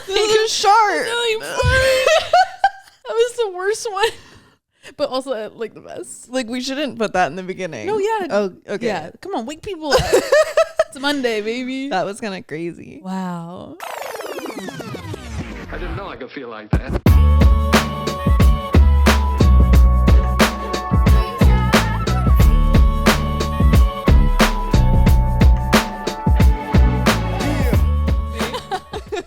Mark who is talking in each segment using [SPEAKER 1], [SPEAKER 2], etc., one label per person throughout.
[SPEAKER 1] It's sharp.
[SPEAKER 2] That was the worst one. But also, like, the best.
[SPEAKER 1] Like, we shouldn't put that in the beginning.
[SPEAKER 2] No, yeah.
[SPEAKER 1] Oh, okay.
[SPEAKER 2] Yeah, come on, wake people up. It's Monday, baby.
[SPEAKER 1] That was kind of crazy.
[SPEAKER 2] Wow.
[SPEAKER 3] I didn't know I could feel like that.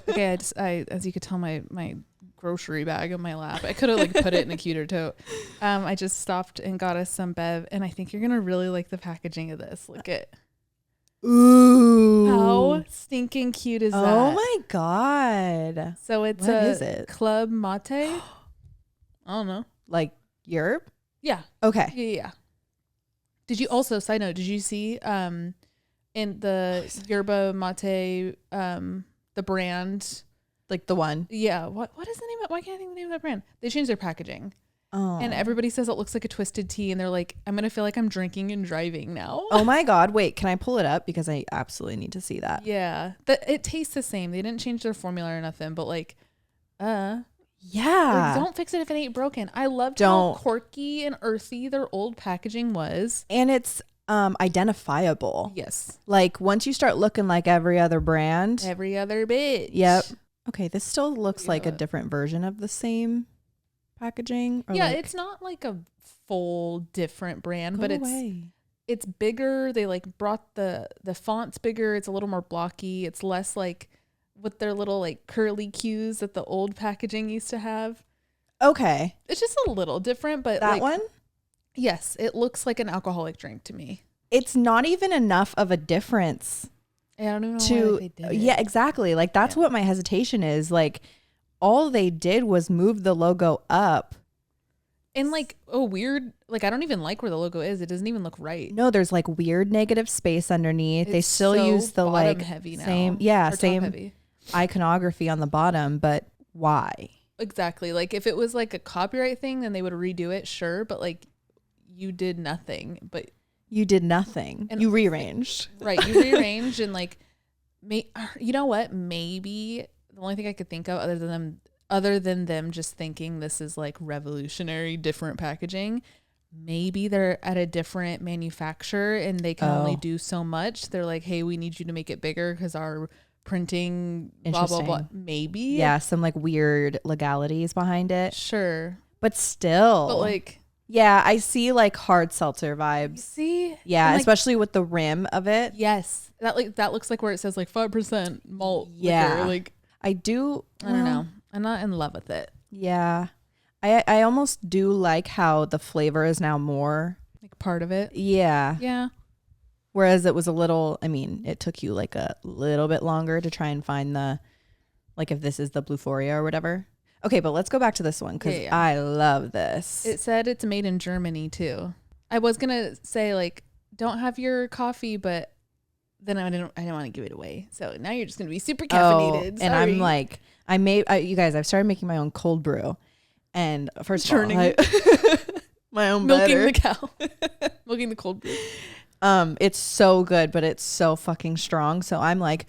[SPEAKER 2] Okay, I as you could tell, my grocery bag in my lap. I could have like put it in a cuter tote. I just stopped and got us some Bev, and I think you're gonna really like the packaging of this. Look at how stinking cute is that?
[SPEAKER 1] Oh my god!
[SPEAKER 2] So it's
[SPEAKER 1] What is it?
[SPEAKER 2] Club Mate. I don't know.
[SPEAKER 1] Like Europe?
[SPEAKER 2] Yeah.
[SPEAKER 1] Okay.
[SPEAKER 2] Yeah. Did you also, side note, did you see in the Yerba Mate the brand?
[SPEAKER 1] Like the one.
[SPEAKER 2] Yeah. What is the name of, why can't I think of the name of that brand? They changed their packaging.
[SPEAKER 1] Oh.
[SPEAKER 2] And everybody says it looks like a twisted tea, and they're like, I'm gonna feel like I'm drinking and driving now.
[SPEAKER 1] Oh my god, wait, can I pull it up? Because I absolutely need to see that.
[SPEAKER 2] Yeah. It tastes the same. They didn't change their formula or nothing, but like
[SPEAKER 1] Yeah.
[SPEAKER 2] like, don't fix it if it ain't broken. I loved how quirky and earthy their old packaging was.
[SPEAKER 1] And it's identifiable.
[SPEAKER 2] Yes.
[SPEAKER 1] Like once you start looking like every other brand.
[SPEAKER 2] Every other bitch.
[SPEAKER 1] Yep. Okay, this still looks like a different version of the same packaging. Or
[SPEAKER 2] yeah,
[SPEAKER 1] like,
[SPEAKER 2] it's not like a full different brand,
[SPEAKER 1] go
[SPEAKER 2] but
[SPEAKER 1] away.
[SPEAKER 2] it's bigger. They like brought the font's bigger. It's a little more blocky. It's less like with their little like curly cues that the old packaging used to have.
[SPEAKER 1] Okay.
[SPEAKER 2] It's just a little different, but
[SPEAKER 1] That
[SPEAKER 2] like,
[SPEAKER 1] one?
[SPEAKER 2] yes, it looks like an alcoholic drink to me.
[SPEAKER 1] It's not even enough of a difference.
[SPEAKER 2] I don't even know why they did it.
[SPEAKER 1] Yeah, exactly. Like that's what my hesitation is. Like all they did was move the logo up.
[SPEAKER 2] And like weird, like I don't even like where the logo is. It doesn't even look right.
[SPEAKER 1] No, there's like weird negative space underneath. They still
[SPEAKER 2] so
[SPEAKER 1] use the like
[SPEAKER 2] heavy now,
[SPEAKER 1] same
[SPEAKER 2] heavy.
[SPEAKER 1] iconography on the bottom, but why?
[SPEAKER 2] Exactly. Like if it was like a copyright thing, then they would redo it, sure. But like you did nothing. But
[SPEAKER 1] You did nothing.
[SPEAKER 2] And
[SPEAKER 1] you rearranged.
[SPEAKER 2] Right. You rearranged and like, you know what? Maybe the only thing I could think of other than them just thinking this is like revolutionary, different packaging. Maybe they're at a different manufacturer and they can only do so much. They're like, hey, we need you to make it bigger because our printing, blah, blah, blah. Maybe.
[SPEAKER 1] Yeah, some like weird legalities behind it.
[SPEAKER 2] Sure.
[SPEAKER 1] But still.
[SPEAKER 2] But like.
[SPEAKER 1] Yeah, I see like hard seltzer vibes.
[SPEAKER 2] You see?
[SPEAKER 1] Yeah,
[SPEAKER 2] and like,
[SPEAKER 1] especially with the rim of it.
[SPEAKER 2] Yes. That looks like where it says like 5% malt.
[SPEAKER 1] Yeah.
[SPEAKER 2] Liquor. Like
[SPEAKER 1] I do.
[SPEAKER 2] I don't know. I'm not in love with it.
[SPEAKER 1] Yeah. I almost do like how the flavor is now more
[SPEAKER 2] like part of it.
[SPEAKER 1] Yeah.
[SPEAKER 2] Yeah.
[SPEAKER 1] Whereas it was a little, I mean, it took you like a little bit longer to try and find the, like if this is the Bluephoria or whatever. Okay, but let's go back to this one because I love this.
[SPEAKER 2] It said it's made in Germany too. I was gonna say like don't have your coffee, but then I didn't want to give it away. So now you're just gonna be super caffeinated.
[SPEAKER 1] And I'm like, you guys, I've started making my own cold brew, and first of all, my own
[SPEAKER 2] milking
[SPEAKER 1] butter.
[SPEAKER 2] the cow, milking the cold brew.
[SPEAKER 1] It's so good, but it's so fucking strong. So I'm like,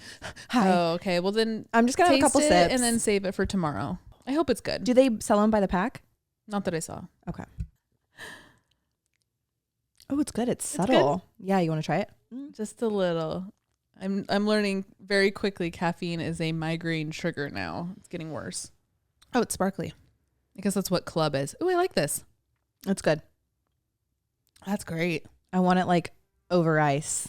[SPEAKER 1] hi.
[SPEAKER 2] Oh, okay. Well then,
[SPEAKER 1] I'm just gonna have a couple sips
[SPEAKER 2] and then save it for tomorrow. I hope it's good.
[SPEAKER 1] Do they sell them by the pack?
[SPEAKER 2] Not that I saw.
[SPEAKER 1] Okay. Oh, it's good. It's subtle. Good. Yeah, you want to try it?
[SPEAKER 2] Just a little. I'm learning very quickly caffeine is a migraine trigger now. It's getting worse. Oh, it's sparkly. I guess that's what club is. Oh, I like this.
[SPEAKER 1] It's good.
[SPEAKER 2] That's great.
[SPEAKER 1] I want it like over ice.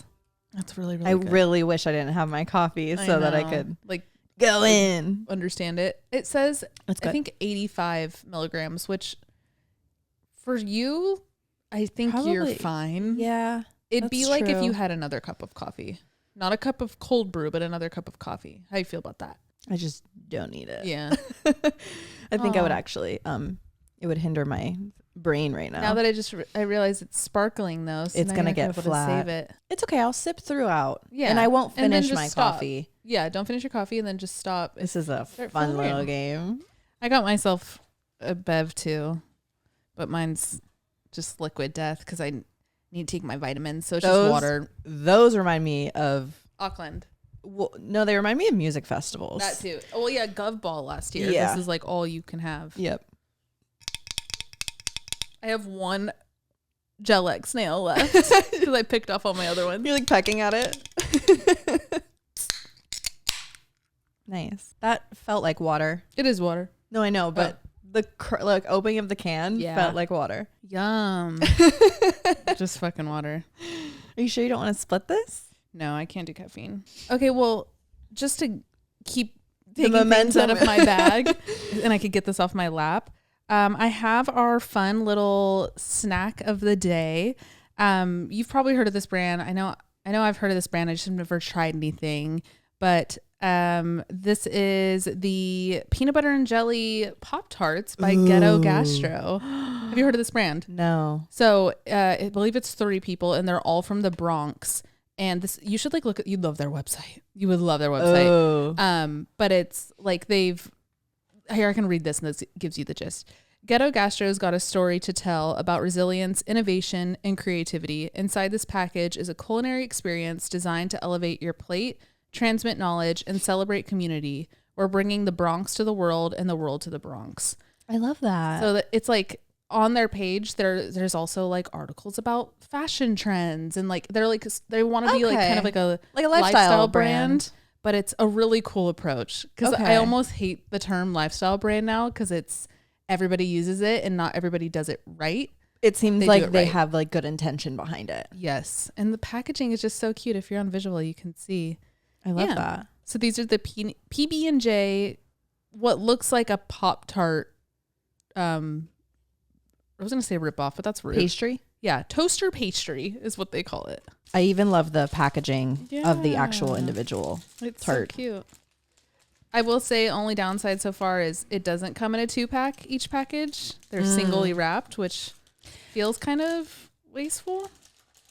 [SPEAKER 2] That's really, really good.
[SPEAKER 1] I really wish I didn't have my coffee so that I could
[SPEAKER 2] like
[SPEAKER 1] go in.
[SPEAKER 2] Understand it. It says,
[SPEAKER 1] I
[SPEAKER 2] think 85 milligrams, which for you, I think you're fine.
[SPEAKER 1] Yeah.
[SPEAKER 2] It'd be like if you had another cup of coffee. Not a cup of cold brew, but another cup of coffee. How do you feel about that?
[SPEAKER 1] I just don't need it.
[SPEAKER 2] Yeah.
[SPEAKER 1] I think I would actually, it would hinder my brain right now.
[SPEAKER 2] Now that I realize it's sparkling though, so
[SPEAKER 1] it's going to get flat.
[SPEAKER 2] To save it.
[SPEAKER 1] It's okay. I'll sip throughout.
[SPEAKER 2] Yeah.
[SPEAKER 1] And I won't finish my
[SPEAKER 2] stop.
[SPEAKER 1] coffee.
[SPEAKER 2] Yeah. Don't finish your coffee and then just stop.
[SPEAKER 1] This is a fun little game.
[SPEAKER 2] I got myself a Bev too, but mine's just liquid death because I need to take my vitamins. So it's just water.
[SPEAKER 1] Those remind me of
[SPEAKER 2] Auckland.
[SPEAKER 1] Well, no, they remind me of music festivals.
[SPEAKER 2] That too. Well, yeah, Gov Ball last year.
[SPEAKER 1] Yeah.
[SPEAKER 2] This is like all you can have.
[SPEAKER 1] Yep.
[SPEAKER 2] I have one Gel X nail left because I picked off all my other ones.
[SPEAKER 1] You're like pecking at it. Nice. That felt like water.
[SPEAKER 2] It is water.
[SPEAKER 1] No, I know, but the like opening of the can felt like water.
[SPEAKER 2] Yum. Just fucking water.
[SPEAKER 1] Are you sure you don't want to split this?
[SPEAKER 2] No, I can't do caffeine. Okay, well, just to keep
[SPEAKER 1] The
[SPEAKER 2] taking things
[SPEAKER 1] momentum.
[SPEAKER 2] out of my bag and I could get this off my lap. I have our fun little snack of the day. You've probably heard of this brand. I know I've heard of this brand. I just have never tried anything. But this is the peanut butter and jelly Pop-Tarts by Ghetto Gastro. Have you heard of this brand?
[SPEAKER 1] No.
[SPEAKER 2] So I believe it's 3 people and they're all from the Bronx. And this, you should like look at, you'd love their website. You would love their website.
[SPEAKER 1] Oh.
[SPEAKER 2] But it's like here I can read this and this gives you the gist. Ghetto Gastro's got a story to tell about resilience, innovation, and creativity. Inside this package is a culinary experience designed to elevate your plate, transmit knowledge, and celebrate community. We're bringing the Bronx to the world and the world to the Bronx.
[SPEAKER 1] I love that.
[SPEAKER 2] So it's like on their page, there's also like articles about fashion trends and like they want to be like kind of like a lifestyle brand. But it's a really cool approach because I almost hate the term lifestyle brand now because everybody uses it and not everybody does it right.
[SPEAKER 1] It seems like they have like good intention behind it.
[SPEAKER 2] Yes. And the packaging is just so cute. If you're on visual, you can see.
[SPEAKER 1] I love that.
[SPEAKER 2] So these are the PB&J, what looks like a Pop-Tart. I was going to say rip off, but that's rude.
[SPEAKER 1] Pastry?
[SPEAKER 2] Yeah. Toaster pastry is what they call it.
[SPEAKER 1] I even love the packaging of the actual individual
[SPEAKER 2] It's
[SPEAKER 1] tart.
[SPEAKER 2] so cute. I will say only downside so far is it doesn't come in a 2-pack each package. They're singly wrapped, which feels kind of wasteful.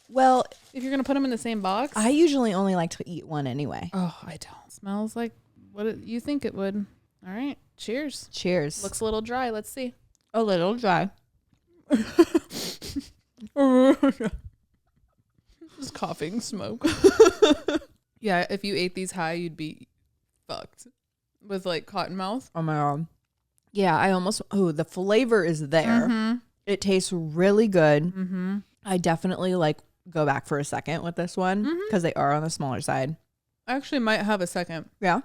[SPEAKER 1] Well,
[SPEAKER 2] If you're going to put them in the same box.
[SPEAKER 1] I usually only like to eat one anyway.
[SPEAKER 2] Oh, I don't. Smells like what you think it would. All right. Cheers.
[SPEAKER 1] Cheers.
[SPEAKER 2] Looks a little dry. Let's see.
[SPEAKER 1] a little dry.
[SPEAKER 2] Just coughing smoke. Yeah, if you ate these high, you'd be fucked with like cotton mouth.
[SPEAKER 1] Oh my God. Yeah, I almost, the flavor is there. It tastes really good. I definitely like go back for a second with this one because they are on the smaller side.
[SPEAKER 2] I actually might have a second.
[SPEAKER 1] Yeah.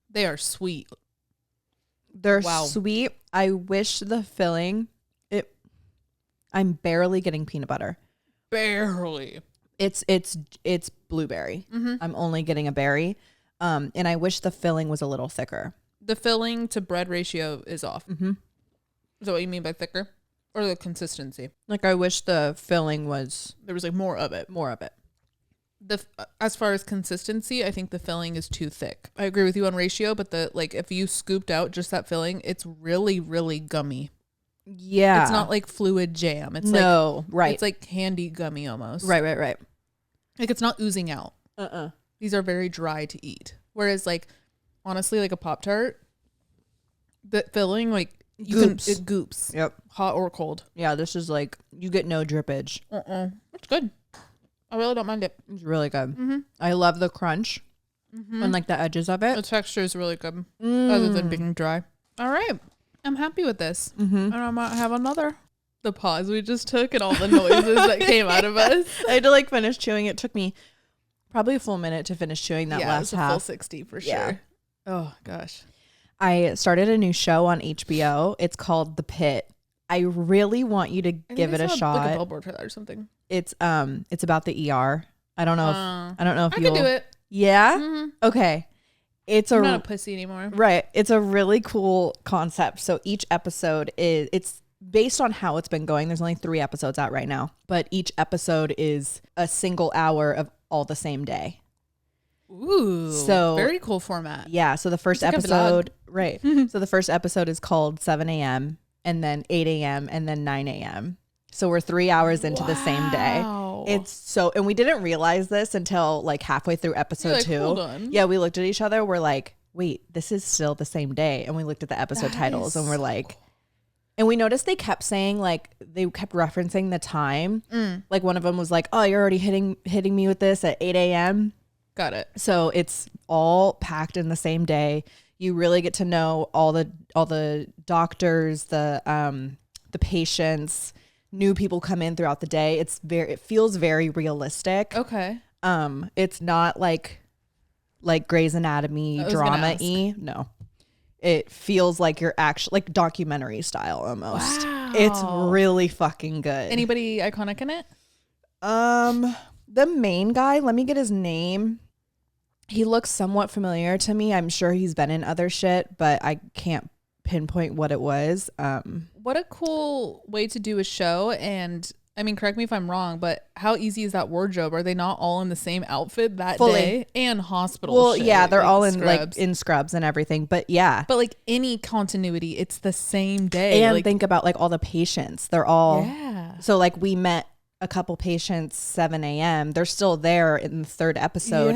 [SPEAKER 2] They are sweet.
[SPEAKER 1] They're sweet. I wish the filling, I'm barely getting peanut butter.
[SPEAKER 2] Barely.
[SPEAKER 1] It's blueberry. I'm only getting a berry. And I wish the filling was a little thicker.
[SPEAKER 2] The filling to bread ratio is off. Is that what you mean by thicker? Or the consistency?
[SPEAKER 1] Like I wish the filling was
[SPEAKER 2] There was like more of it. As far as consistency, I think the filling is too thick. I agree with you on ratio, but if you scooped out just that filling, it's really, really gummy.
[SPEAKER 1] Yeah.
[SPEAKER 2] It's not like fluid jam. It's
[SPEAKER 1] right.
[SPEAKER 2] It's like candy gummy almost.
[SPEAKER 1] Right.
[SPEAKER 2] Like it's not oozing out. These are very dry to eat. Whereas like honestly, like a Pop-Tart, the filling it goops.
[SPEAKER 1] Yep.
[SPEAKER 2] Hot or cold.
[SPEAKER 1] Yeah, this is like you get no drippage.
[SPEAKER 2] It's good. I really don't mind it.
[SPEAKER 1] It's really good. I love the crunch and like the edges of
[SPEAKER 2] The
[SPEAKER 1] it.
[SPEAKER 2] texture is really good, other than being dry. All right, I'm happy with this, and I might have another. The pause we just took and all the noises that came out of us.
[SPEAKER 1] I had to like finish chewing. It took me probably a full minute to finish chewing that last
[SPEAKER 2] it was a
[SPEAKER 1] half.
[SPEAKER 2] full 60 for sure.
[SPEAKER 1] Yeah.
[SPEAKER 2] Oh gosh.
[SPEAKER 1] I started a new show on HBO. It's called The Pit. I really want you to give it a shot.
[SPEAKER 2] Like a billboard for that or something.
[SPEAKER 1] It's about the ER. I don't know if
[SPEAKER 2] I
[SPEAKER 1] you'll
[SPEAKER 2] can do it.
[SPEAKER 1] Yeah? Okay.
[SPEAKER 2] I'm not a pussy anymore.
[SPEAKER 1] Right. It's a really cool concept. So each episode it's based on how it's been going. There's only 3 episodes out right now, but each episode is a single hour of all the same day.
[SPEAKER 2] Ooh.
[SPEAKER 1] So
[SPEAKER 2] very cool format.
[SPEAKER 1] Yeah. So the first episode, right. So the first episode is called 7 a.m. and then 8 a.m. and then 9 a.m. So we're 3 hours into the same day. It's so, and we didn't realize this until like halfway through episode 2.
[SPEAKER 2] Hold on.
[SPEAKER 1] Yeah. We looked at each other. We're like, wait, this is still the same day. And we looked at the episode titles and we're like, and we noticed they kept saying like, they kept referencing the time. Like one of them was like, oh, you're already hitting me with this at 8 a.m.
[SPEAKER 2] Got it.
[SPEAKER 1] So it's all packed in the same day. You really get to know all the doctors, the patients, new people come in throughout the day. It feels very realistic.
[SPEAKER 2] Okay.
[SPEAKER 1] It's not like Grey's Anatomy drama-y. No. It feels like you're actually like documentary style almost.
[SPEAKER 2] Wow.
[SPEAKER 1] It's really fucking good.
[SPEAKER 2] Anybody iconic in it?
[SPEAKER 1] The main guy, let me get his name. He looks somewhat familiar to me. I'm sure he's been in other shit, but I can't pinpoint what it was.
[SPEAKER 2] What a cool way to do a show. And I mean, correct me if I'm wrong, but how easy is that wardrobe? Are they not all in the same outfit that day? And hospital
[SPEAKER 1] Well,
[SPEAKER 2] shit,
[SPEAKER 1] yeah, they're
[SPEAKER 2] like
[SPEAKER 1] all in
[SPEAKER 2] scrubs.
[SPEAKER 1] like in scrubs and everything. But yeah.
[SPEAKER 2] But like any continuity, it's the same day.
[SPEAKER 1] And
[SPEAKER 2] like,
[SPEAKER 1] think about like all the patients. They're all so like we met a couple patients 7 a.m. They're still there in the third episode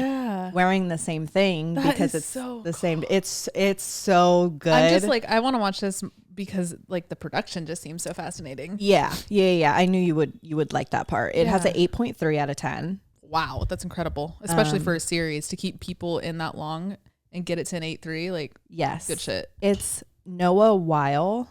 [SPEAKER 1] wearing the same thing because it's
[SPEAKER 2] so
[SPEAKER 1] the same. It's so good.
[SPEAKER 2] I'm just like, I want to watch this because like the production just seems so fascinating.
[SPEAKER 1] Yeah. I knew you would like that part. It has an 8.3 out of 10.
[SPEAKER 2] Wow, that's incredible, especially for a series to keep people in that long and get it to an 8.3. Like,
[SPEAKER 1] yes,
[SPEAKER 2] good shit.
[SPEAKER 1] It's Noah Weil.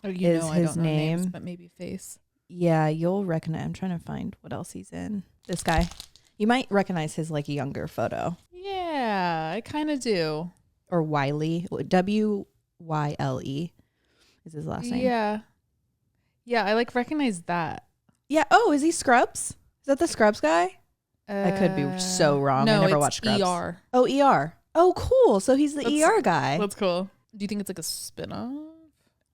[SPEAKER 2] Oh,
[SPEAKER 1] is
[SPEAKER 2] I
[SPEAKER 1] his
[SPEAKER 2] don't know
[SPEAKER 1] name?
[SPEAKER 2] names, but maybe face.
[SPEAKER 1] Yeah, you'll recognize. I'm trying to find what else he's in. This guy, you might recognize his like younger photo.
[SPEAKER 2] Yeah, I kind of do.
[SPEAKER 1] Or Wiley, Wyle is his last name.
[SPEAKER 2] Yeah, I like recognize that.
[SPEAKER 1] Yeah. Oh, is he Scrubs? Is that the Scrubs guy? I could be so wrong.
[SPEAKER 2] No,
[SPEAKER 1] I never
[SPEAKER 2] it's
[SPEAKER 1] watched Scrubs.
[SPEAKER 2] ER.
[SPEAKER 1] Oh, ER. Oh, cool. So he's the ER guy.
[SPEAKER 2] That's cool. Do you think it's like a spin-off?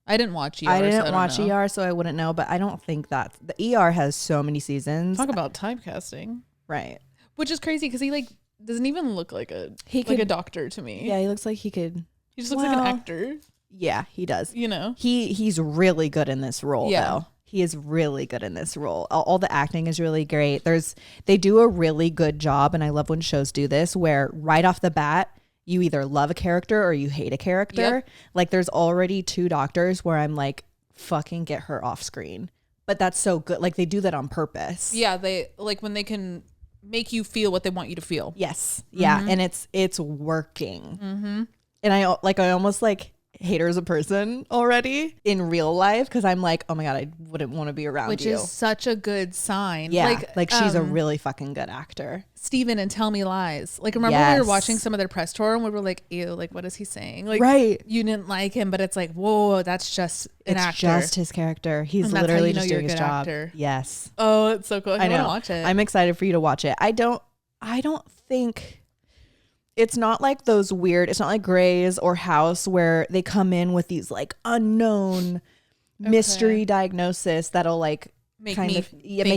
[SPEAKER 2] I didn't watch ER.
[SPEAKER 1] I didn't watch ER, so I wouldn't know. But I don't think that the ER has so many seasons.
[SPEAKER 2] Talk about typecasting,
[SPEAKER 1] right?
[SPEAKER 2] Which is crazy because he like doesn't even look like a doctor to me.
[SPEAKER 1] Yeah, he looks like he could.
[SPEAKER 2] He just looks like an actor.
[SPEAKER 1] Yeah, he does.
[SPEAKER 2] You know,
[SPEAKER 1] he's really good in this role. Yeah. Though. He is really good in this role. All the acting is really great. They do a really good job, and I love when shows do this, where right off the bat, you either love a character or you hate a character. Yep. Like there's already 2 doctors where I'm like, fucking get her off screen. But that's so good. Like they do that on purpose.
[SPEAKER 2] Yeah, they like when they can make you feel what they want you to feel.
[SPEAKER 1] Yes. Yeah, and it's working. Mm-hmm. And I almost like hate her as a person already in real life because I'm like, oh my God, I wouldn't want to be around
[SPEAKER 2] Which
[SPEAKER 1] you.
[SPEAKER 2] is such a good sign.
[SPEAKER 1] Yeah, like she's a really fucking good actor.
[SPEAKER 2] Steven and Tell Me Lies. Like remember when we were watching some of their press tour and we were like, ew, like what is he saying? Like
[SPEAKER 1] right.
[SPEAKER 2] You didn't like him, but it's like, whoa, that's just an actor.
[SPEAKER 1] It's just his character. He's literally just doing his job.
[SPEAKER 2] Actor.
[SPEAKER 1] Yes.
[SPEAKER 2] Oh, it's so cool. I know. Watch it.
[SPEAKER 1] I'm excited for you to watch it. I don't think it's not like those weird, it's not like Grey's or House where they come in with these like unknown mystery diagnosis that'll like make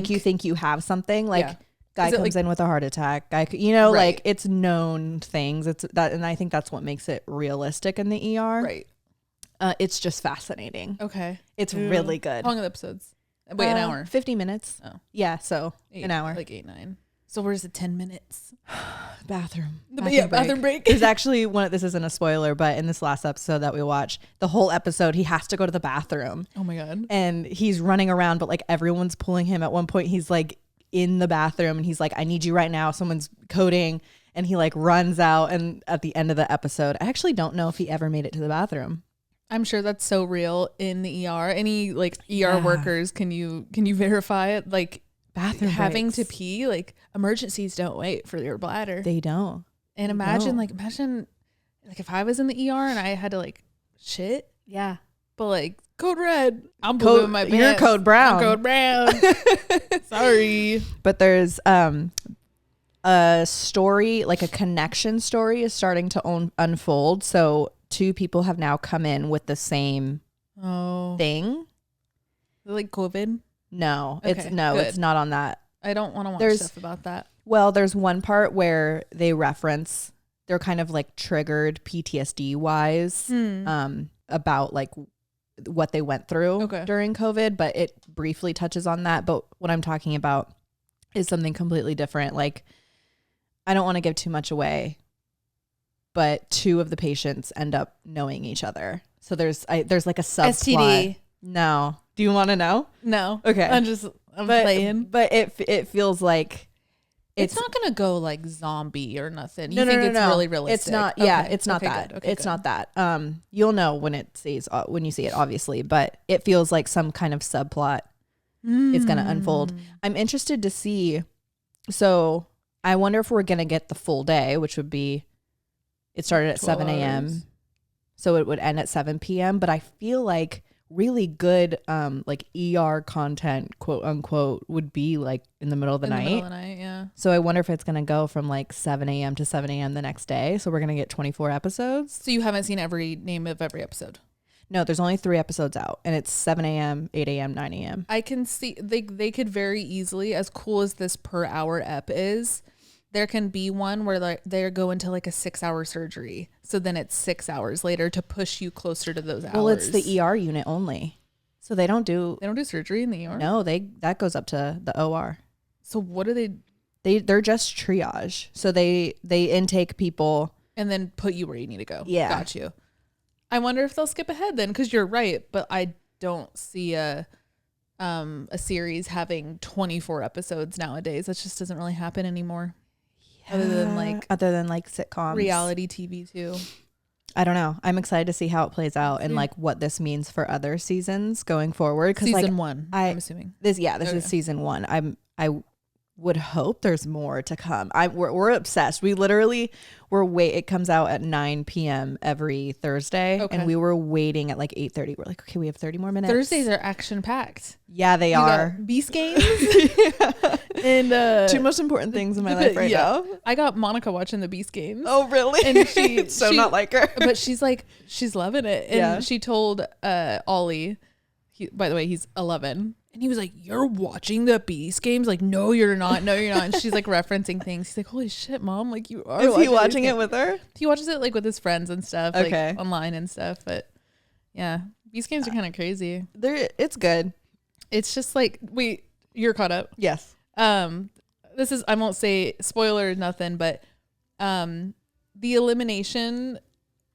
[SPEAKER 1] you think you have something. Like guy comes in with a heart attack. Guy, like it's known things. It's that, and I think that's what makes it realistic in the ER.
[SPEAKER 2] Right.
[SPEAKER 1] It's just fascinating.
[SPEAKER 2] Okay.
[SPEAKER 1] It's really good.
[SPEAKER 2] How long are the episodes? Wait, an hour.
[SPEAKER 1] 50 minutes.
[SPEAKER 2] Oh.
[SPEAKER 1] Yeah, so an hour.
[SPEAKER 2] Like 8, 9. So where's the 10 minutes?
[SPEAKER 1] Bathroom
[SPEAKER 2] break.
[SPEAKER 1] There's actually this isn't a spoiler, but in this last episode that we watched, the whole episode, he has to go to the bathroom.
[SPEAKER 2] Oh my God.
[SPEAKER 1] And he's running around, but like everyone's pulling him. At one point, he's like in the bathroom and he's like, I need you right now. Someone's coding. And he like runs out. And at the end of the episode, I actually don't know if he ever made it to the bathroom.
[SPEAKER 2] I'm sure that's so real in the ER. Any like ER workers, can you verify it? Like,
[SPEAKER 1] bathroom
[SPEAKER 2] having
[SPEAKER 1] breaks.
[SPEAKER 2] to pee, like emergencies don't wait for your bladder.
[SPEAKER 1] They don't.
[SPEAKER 2] And imagine like if I was in the ER and I had to like shit.
[SPEAKER 1] Yeah.
[SPEAKER 2] But like code red. I'm blue my pants.
[SPEAKER 1] You're code brown.
[SPEAKER 2] I'm code brown. Sorry.
[SPEAKER 1] But there's a story, like a connection story is starting to unfold. So 2 people have now come in with the same thing.
[SPEAKER 2] Like COVID?
[SPEAKER 1] No,
[SPEAKER 2] okay,
[SPEAKER 1] it's not on that.
[SPEAKER 2] I don't want to watch stuff about that.
[SPEAKER 1] Well, there's one part where they reference, they're kind of like triggered PTSD wise about like what they went through during COVID, but it briefly touches on that. But what I'm talking about is something completely different. Like, I don't want to give too much away, but 2 of the patients end up knowing each other. So there's like a subplot.
[SPEAKER 2] STD.
[SPEAKER 1] No. Do you want to know?
[SPEAKER 2] No.
[SPEAKER 1] Okay.
[SPEAKER 2] I'm playing.
[SPEAKER 1] But it feels like
[SPEAKER 2] It's not gonna go like zombie or nothing.
[SPEAKER 1] No,
[SPEAKER 2] You think it's
[SPEAKER 1] no.
[SPEAKER 2] really realistic?
[SPEAKER 1] It's not. Yeah,
[SPEAKER 2] Okay.
[SPEAKER 1] it's not
[SPEAKER 2] Okay,
[SPEAKER 1] that.
[SPEAKER 2] good. Okay,
[SPEAKER 1] It's
[SPEAKER 2] good.
[SPEAKER 1] not that. You'll know when you see it, obviously, but it feels like some kind of subplot is gonna unfold. I'm interested to see. So I wonder if we're gonna get the full day, which would be, it started at 7 a.m.
[SPEAKER 2] hours.
[SPEAKER 1] So it would end at 7 p.m. But I feel like really good like ER content, quote unquote, would be like in the middle of the night.
[SPEAKER 2] Middle of the night, yeah.
[SPEAKER 1] So I wonder if it's gonna go from like 7 a.m. to 7 a.m. the next day. So we're gonna get 24 episodes.
[SPEAKER 2] So you haven't seen every name of every episode?
[SPEAKER 1] No, there's only 3 episodes out, and it's 7 a.m., 8 a.m., 9 a.m.
[SPEAKER 2] I can see they could very easily, as cool as this per hour ep is, there can be one where like they go into like a 6-hour surgery. So then it's 6 hours later to push you closer to those hours.
[SPEAKER 1] Well, it's the ER unit only. So they don't do
[SPEAKER 2] surgery in the ER?
[SPEAKER 1] No, that goes up to the OR.
[SPEAKER 2] So what do they
[SPEAKER 1] They're just triage. So they intake people
[SPEAKER 2] and then put you where you need to go.
[SPEAKER 1] Yeah.
[SPEAKER 2] Got you. I wonder if they'll skip ahead then, because you're right, but I don't see a series having 24 episodes nowadays. That just doesn't really happen anymore. Other than like
[SPEAKER 1] sitcoms,
[SPEAKER 2] reality TV too.
[SPEAKER 1] I don't know. I'm excited to see how it plays out and like what this means for other seasons going forward. Because
[SPEAKER 2] Season 1, I'm assuming
[SPEAKER 1] this is season 1. I would hope there's more to come. We're obsessed. We literally it comes out at 9 p.m. every Thursday, and we were waiting at like 8:30. We're like, okay, we have 30 more minutes.
[SPEAKER 2] Thursdays are action packed.
[SPEAKER 1] Yeah, they are.
[SPEAKER 2] Beast games and
[SPEAKER 1] two most important things in my life right now.
[SPEAKER 2] I got Monica watching the Beast games.
[SPEAKER 1] Oh, really?
[SPEAKER 2] And she
[SPEAKER 1] not like her,
[SPEAKER 2] but she's loving it. And she told Ollie, by the way, he's 11. And he was like, "You're watching the Beast games?" Like, "No, you're not. No, you're not." And she's like referencing things. He's like, "Holy shit, Mom. Like, you are."
[SPEAKER 1] Is he watching it with her?
[SPEAKER 2] He watches it like with his friends and stuff,
[SPEAKER 1] Okay.
[SPEAKER 2] like online and stuff. But yeah, Beast games are kind of crazy.
[SPEAKER 1] It's good.
[SPEAKER 2] It's just like, you're caught up.
[SPEAKER 1] Yes.
[SPEAKER 2] This is, I won't say spoiler, nothing, but the elimination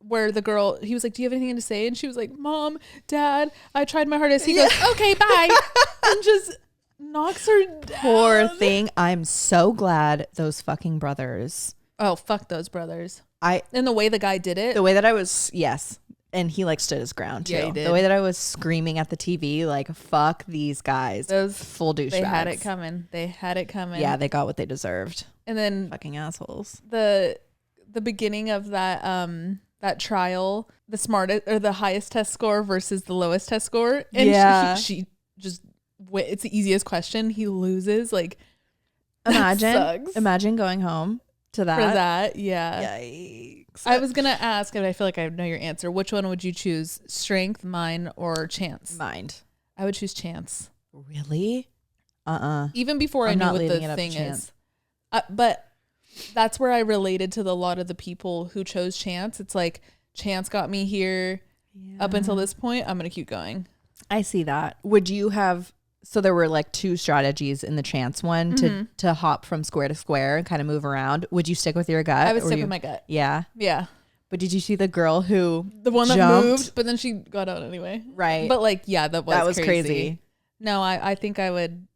[SPEAKER 2] where the girl, he was like, "Do you have anything to say?" And she was like, "Mom, Dad, I tried my hardest." He goes, "Okay, bye." And just knocks her down.
[SPEAKER 1] Poor thing. I'm so glad those fucking brothers.
[SPEAKER 2] Oh, fuck those brothers.
[SPEAKER 1] And
[SPEAKER 2] the way the guy did it.
[SPEAKER 1] the way that I was, yes. And he like stood his ground too.
[SPEAKER 2] Yeah, he did.
[SPEAKER 1] The way that I was screaming at the TV, like, fuck these guys.
[SPEAKER 2] Those
[SPEAKER 1] full douchebags.
[SPEAKER 2] They had it coming. They had it coming.
[SPEAKER 1] Yeah, they got what they deserved.
[SPEAKER 2] And then
[SPEAKER 1] fucking assholes.
[SPEAKER 2] The beginning of that trial, the smartest or the highest test score versus the lowest test score. And she just, it's the easiest question. He loses. Like,
[SPEAKER 1] Imagine going home to that.
[SPEAKER 2] For that, yeah.
[SPEAKER 1] Yikes.
[SPEAKER 2] I was going to ask, and I feel like I know your answer. Which one would you choose? Strength, mind, or chance?
[SPEAKER 1] Mind.
[SPEAKER 2] I would choose chance.
[SPEAKER 1] Really?
[SPEAKER 2] Even before I knew what the thing is. But that's where I related to a lot of the people who chose chance. It's like, chance got me here up until this point. I'm going to keep going.
[SPEAKER 1] I see that. Would you have, so there were like 2 strategies in the chance one to hop from square to square and kind of move around. Would you stick with your gut?
[SPEAKER 2] I would stick with my gut.
[SPEAKER 1] Yeah.
[SPEAKER 2] Yeah.
[SPEAKER 1] But did you see the girl who
[SPEAKER 2] the one that
[SPEAKER 1] jumped?
[SPEAKER 2] moved, but then she got out anyway.
[SPEAKER 1] Right.
[SPEAKER 2] But like, yeah, that was
[SPEAKER 1] crazy.
[SPEAKER 2] No, I think I would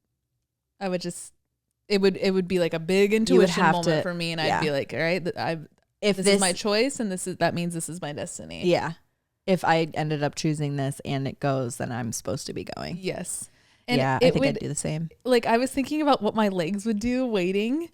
[SPEAKER 2] just, it would be like a big intuition moment for me. And I'd be like, all right, if this is my choice and that means this is my destiny.
[SPEAKER 1] Yeah. If I ended up choosing this and it goes, then I'm supposed to be going.
[SPEAKER 2] Yes.
[SPEAKER 1] And yeah, I think I'd do the same.
[SPEAKER 2] Like, I was thinking about what my legs would do waiting.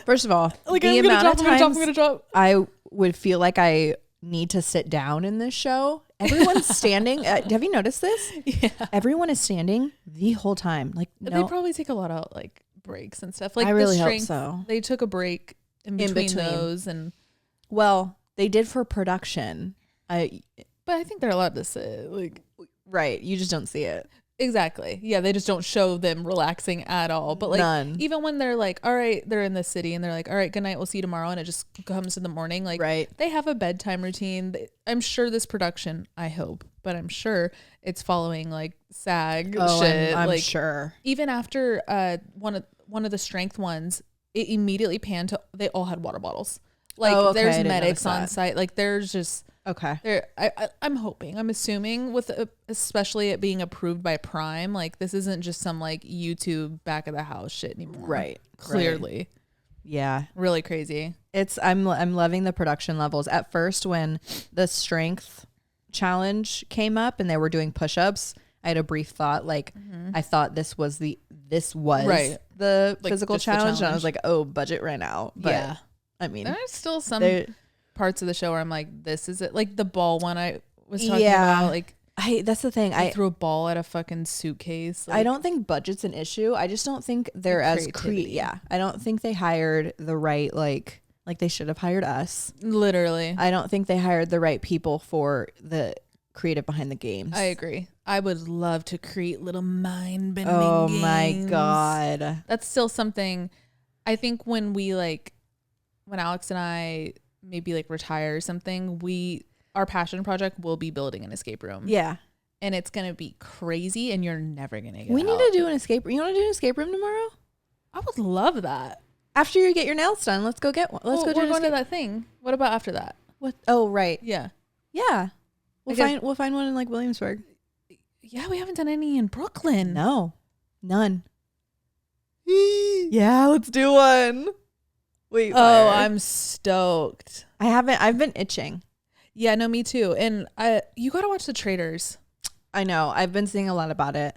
[SPEAKER 1] First of all,
[SPEAKER 2] like, I'm gonna drop.
[SPEAKER 1] I would feel like I need to sit down in this show. Everyone's standing. Have you noticed this?
[SPEAKER 2] Yeah.
[SPEAKER 1] Everyone is standing the whole time. Like,
[SPEAKER 2] they probably take a lot of like breaks and stuff. Like,
[SPEAKER 1] I really hope so.
[SPEAKER 2] They took a break in between those, and
[SPEAKER 1] well, they did for production.
[SPEAKER 2] But I think they're allowed to sit. Like,
[SPEAKER 1] right. You just don't see it.
[SPEAKER 2] Exactly. Yeah, they just don't show them relaxing at all. But like, even when they're like, all right, they're in the city and they're like, all right, good night, we'll see you tomorrow, and it just comes in the morning. Like, they have a bedtime routine. I'm sure this production, I hope, but I'm sure it's following like SAG shit.
[SPEAKER 1] I'm
[SPEAKER 2] like,
[SPEAKER 1] sure.
[SPEAKER 2] Even after one of the strength ones, it immediately panned to, they all had water bottles. Like, there's medics on site. Like, there's just
[SPEAKER 1] Okay.
[SPEAKER 2] I'm hoping, I'm assuming with especially it being approved by Prime, like this isn't just some like YouTube back of the house shit anymore.
[SPEAKER 1] Right.
[SPEAKER 2] Clearly.
[SPEAKER 1] Right. Yeah.
[SPEAKER 2] Really crazy.
[SPEAKER 1] I'm loving the production levels. At first, when the strength challenge came up and they were doing push-ups, I had a brief thought, like I thought this was the
[SPEAKER 2] Right.
[SPEAKER 1] the
[SPEAKER 2] Like,
[SPEAKER 1] physical
[SPEAKER 2] just the
[SPEAKER 1] challenge, and I
[SPEAKER 2] challenge.
[SPEAKER 1] was like, oh, budget ran out. But
[SPEAKER 2] Yeah.
[SPEAKER 1] I mean,
[SPEAKER 2] There's still some
[SPEAKER 1] they-
[SPEAKER 2] parts of the show where I'm like, this is it. Like the ball one I was talking
[SPEAKER 1] Yeah.
[SPEAKER 2] about. Like
[SPEAKER 1] that's the thing.
[SPEAKER 2] I threw a ball at a fucking suitcase. Like,
[SPEAKER 1] I don't think budget's an issue. I just don't think they're as
[SPEAKER 2] creativity.
[SPEAKER 1] Yeah, I don't think they hired the right like they should have hired us.
[SPEAKER 2] Literally.
[SPEAKER 1] I don't think they hired the right people for the creative behind the games.
[SPEAKER 2] I agree. I would love to create little mind bending.
[SPEAKER 1] Oh
[SPEAKER 2] games.
[SPEAKER 1] my god.
[SPEAKER 2] That's still something. I think when Alex and I maybe like retire or something, our passion project will be building an escape room.
[SPEAKER 1] Yeah.
[SPEAKER 2] And it's gonna be crazy, and you're never gonna get
[SPEAKER 1] We need
[SPEAKER 2] out.
[SPEAKER 1] to do an escape. You want to do an escape room tomorrow?
[SPEAKER 2] I would love that.
[SPEAKER 1] After you get your nails done, let's go get one. Let's go do
[SPEAKER 2] We're
[SPEAKER 1] an
[SPEAKER 2] going to
[SPEAKER 1] escape.
[SPEAKER 2] that thing. What about after that?
[SPEAKER 1] What? Oh, right.
[SPEAKER 2] Yeah.
[SPEAKER 1] Yeah.
[SPEAKER 2] I guess-
[SPEAKER 1] We'll find one in like Williamsburg.
[SPEAKER 2] Yeah, we haven't done any in Brooklyn.
[SPEAKER 1] No. None. Yeah, let's do one. Wait.
[SPEAKER 2] Oh,
[SPEAKER 1] where?
[SPEAKER 2] I'm stoked.
[SPEAKER 1] I've been itching.
[SPEAKER 2] Yeah, no, me too. And you got to watch The Traitors.
[SPEAKER 1] I know. I've been seeing a lot about it.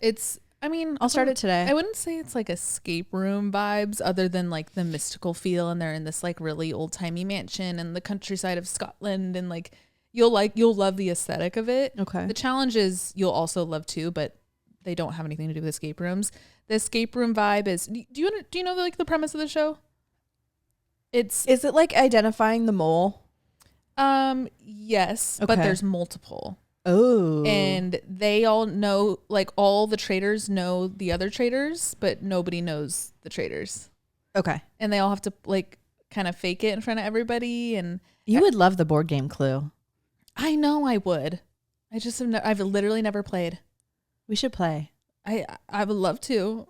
[SPEAKER 2] I'll
[SPEAKER 1] start it today.
[SPEAKER 2] I wouldn't say it's like escape room vibes other than like the mystical feel, and they're in this like really old timey mansion in the countryside of Scotland, and like you'll love the aesthetic of it.
[SPEAKER 1] Okay.
[SPEAKER 2] The challenges you'll also love too, but they don't have anything to do with escape rooms. The escape room vibe is, do you know like the premise of the show?
[SPEAKER 1] Is it like identifying the mole?
[SPEAKER 2] Yes, but
[SPEAKER 1] Okay.
[SPEAKER 2] there's multiple.
[SPEAKER 1] Oh.
[SPEAKER 2] And they all know, like all the traders know the other traders, but nobody knows the traders.
[SPEAKER 1] Okay.
[SPEAKER 2] And they all have to like kind of fake it in front of everybody. And
[SPEAKER 1] You would love the board game Clue.
[SPEAKER 2] I know I would. I just I've literally never played.
[SPEAKER 1] We should play.
[SPEAKER 2] I would love to.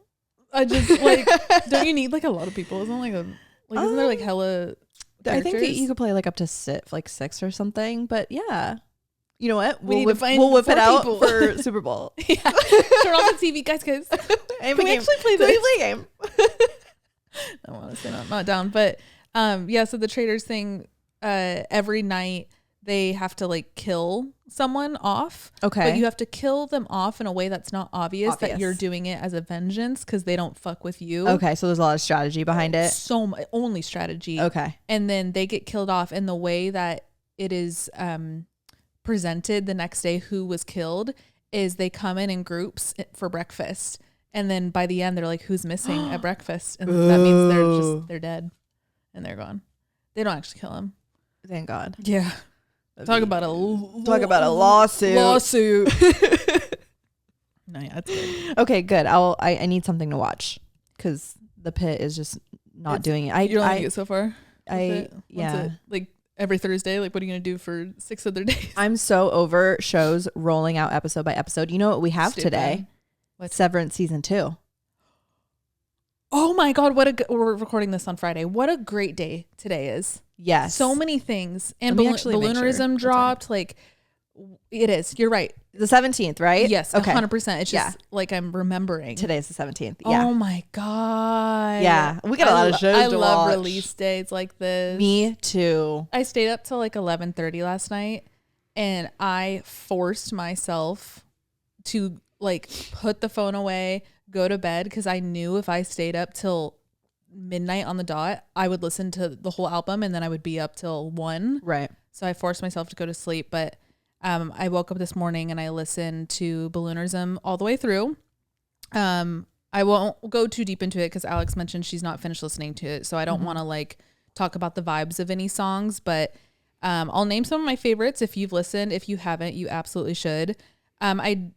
[SPEAKER 2] I just like, don't you need like a lot of people? Isn't isn't there like hella characters?
[SPEAKER 1] I think that you could play like up to six or something. But yeah. You know what?
[SPEAKER 2] We need to find
[SPEAKER 1] we'll whip it
[SPEAKER 2] 4
[SPEAKER 1] out
[SPEAKER 2] people.
[SPEAKER 1] for Super Bowl.
[SPEAKER 2] Yeah. Turn on the TV, guys.
[SPEAKER 1] Can
[SPEAKER 2] we actually play
[SPEAKER 1] Can
[SPEAKER 2] this?
[SPEAKER 1] we play a game?
[SPEAKER 2] I want to say not down, but yeah. So the traders thing, every night they have to like kill someone off.
[SPEAKER 1] Okay.
[SPEAKER 2] But you have to kill them off in a way that's not obvious. That
[SPEAKER 1] Obvious.
[SPEAKER 2] you're doing it as a vengeance because they don't fuck with you.
[SPEAKER 1] Okay, so there's a lot of strategy behind it.
[SPEAKER 2] So only strategy.
[SPEAKER 1] Okay.
[SPEAKER 2] And then they get killed off, and the way that it is presented the next day who was killed is they come in groups for breakfast, and then by the end they're like, who's missing at breakfast, and that means they're dead and they're gone. They don't actually kill him.
[SPEAKER 1] Thank God.
[SPEAKER 2] Yeah. Talk about a
[SPEAKER 1] lawsuit.
[SPEAKER 2] No, yeah, that's good.
[SPEAKER 1] Okay, good. I need something to watch because the pit is just not doing it.
[SPEAKER 2] You're liking it so far?
[SPEAKER 1] Yeah.
[SPEAKER 2] Like every Thursday, like what are you gonna do for 6 other days?
[SPEAKER 1] I'm so over shows rolling out episode by episode. You know what we have
[SPEAKER 2] Stupid.
[SPEAKER 1] today?
[SPEAKER 2] What?
[SPEAKER 1] Severance season 2.
[SPEAKER 2] Oh my God, we're recording this on Friday. What a great day today is.
[SPEAKER 1] Yes.
[SPEAKER 2] So many things. And
[SPEAKER 1] Let me actually make sure.
[SPEAKER 2] Balloonerism
[SPEAKER 1] That's
[SPEAKER 2] dropped. Like it is. You're right.
[SPEAKER 1] The 17th, right?
[SPEAKER 2] Yes.
[SPEAKER 1] Okay.
[SPEAKER 2] 100%. It's just like I'm remembering.
[SPEAKER 1] Today's the 17th. Yeah.
[SPEAKER 2] Oh my God.
[SPEAKER 1] Yeah. We got a lot of shows
[SPEAKER 2] I
[SPEAKER 1] to
[SPEAKER 2] love
[SPEAKER 1] watch.
[SPEAKER 2] release dates like this.
[SPEAKER 1] Me too.
[SPEAKER 2] I stayed up till like 11:30 last night, and I forced myself to like put the phone away, go to bed, because I knew if I stayed up till midnight on the dot, I would listen to the whole album, and then I would be up till 1.
[SPEAKER 1] Right.
[SPEAKER 2] So I forced myself to go to sleep, but I woke up this morning and I listened to Balloonerism all the way through. I won't go too deep into it because Alex mentioned she's not finished listening to it, so I don't want to like talk about the vibes of any songs, but I'll name some of my favorites if you've listened. If you haven't, you absolutely should. I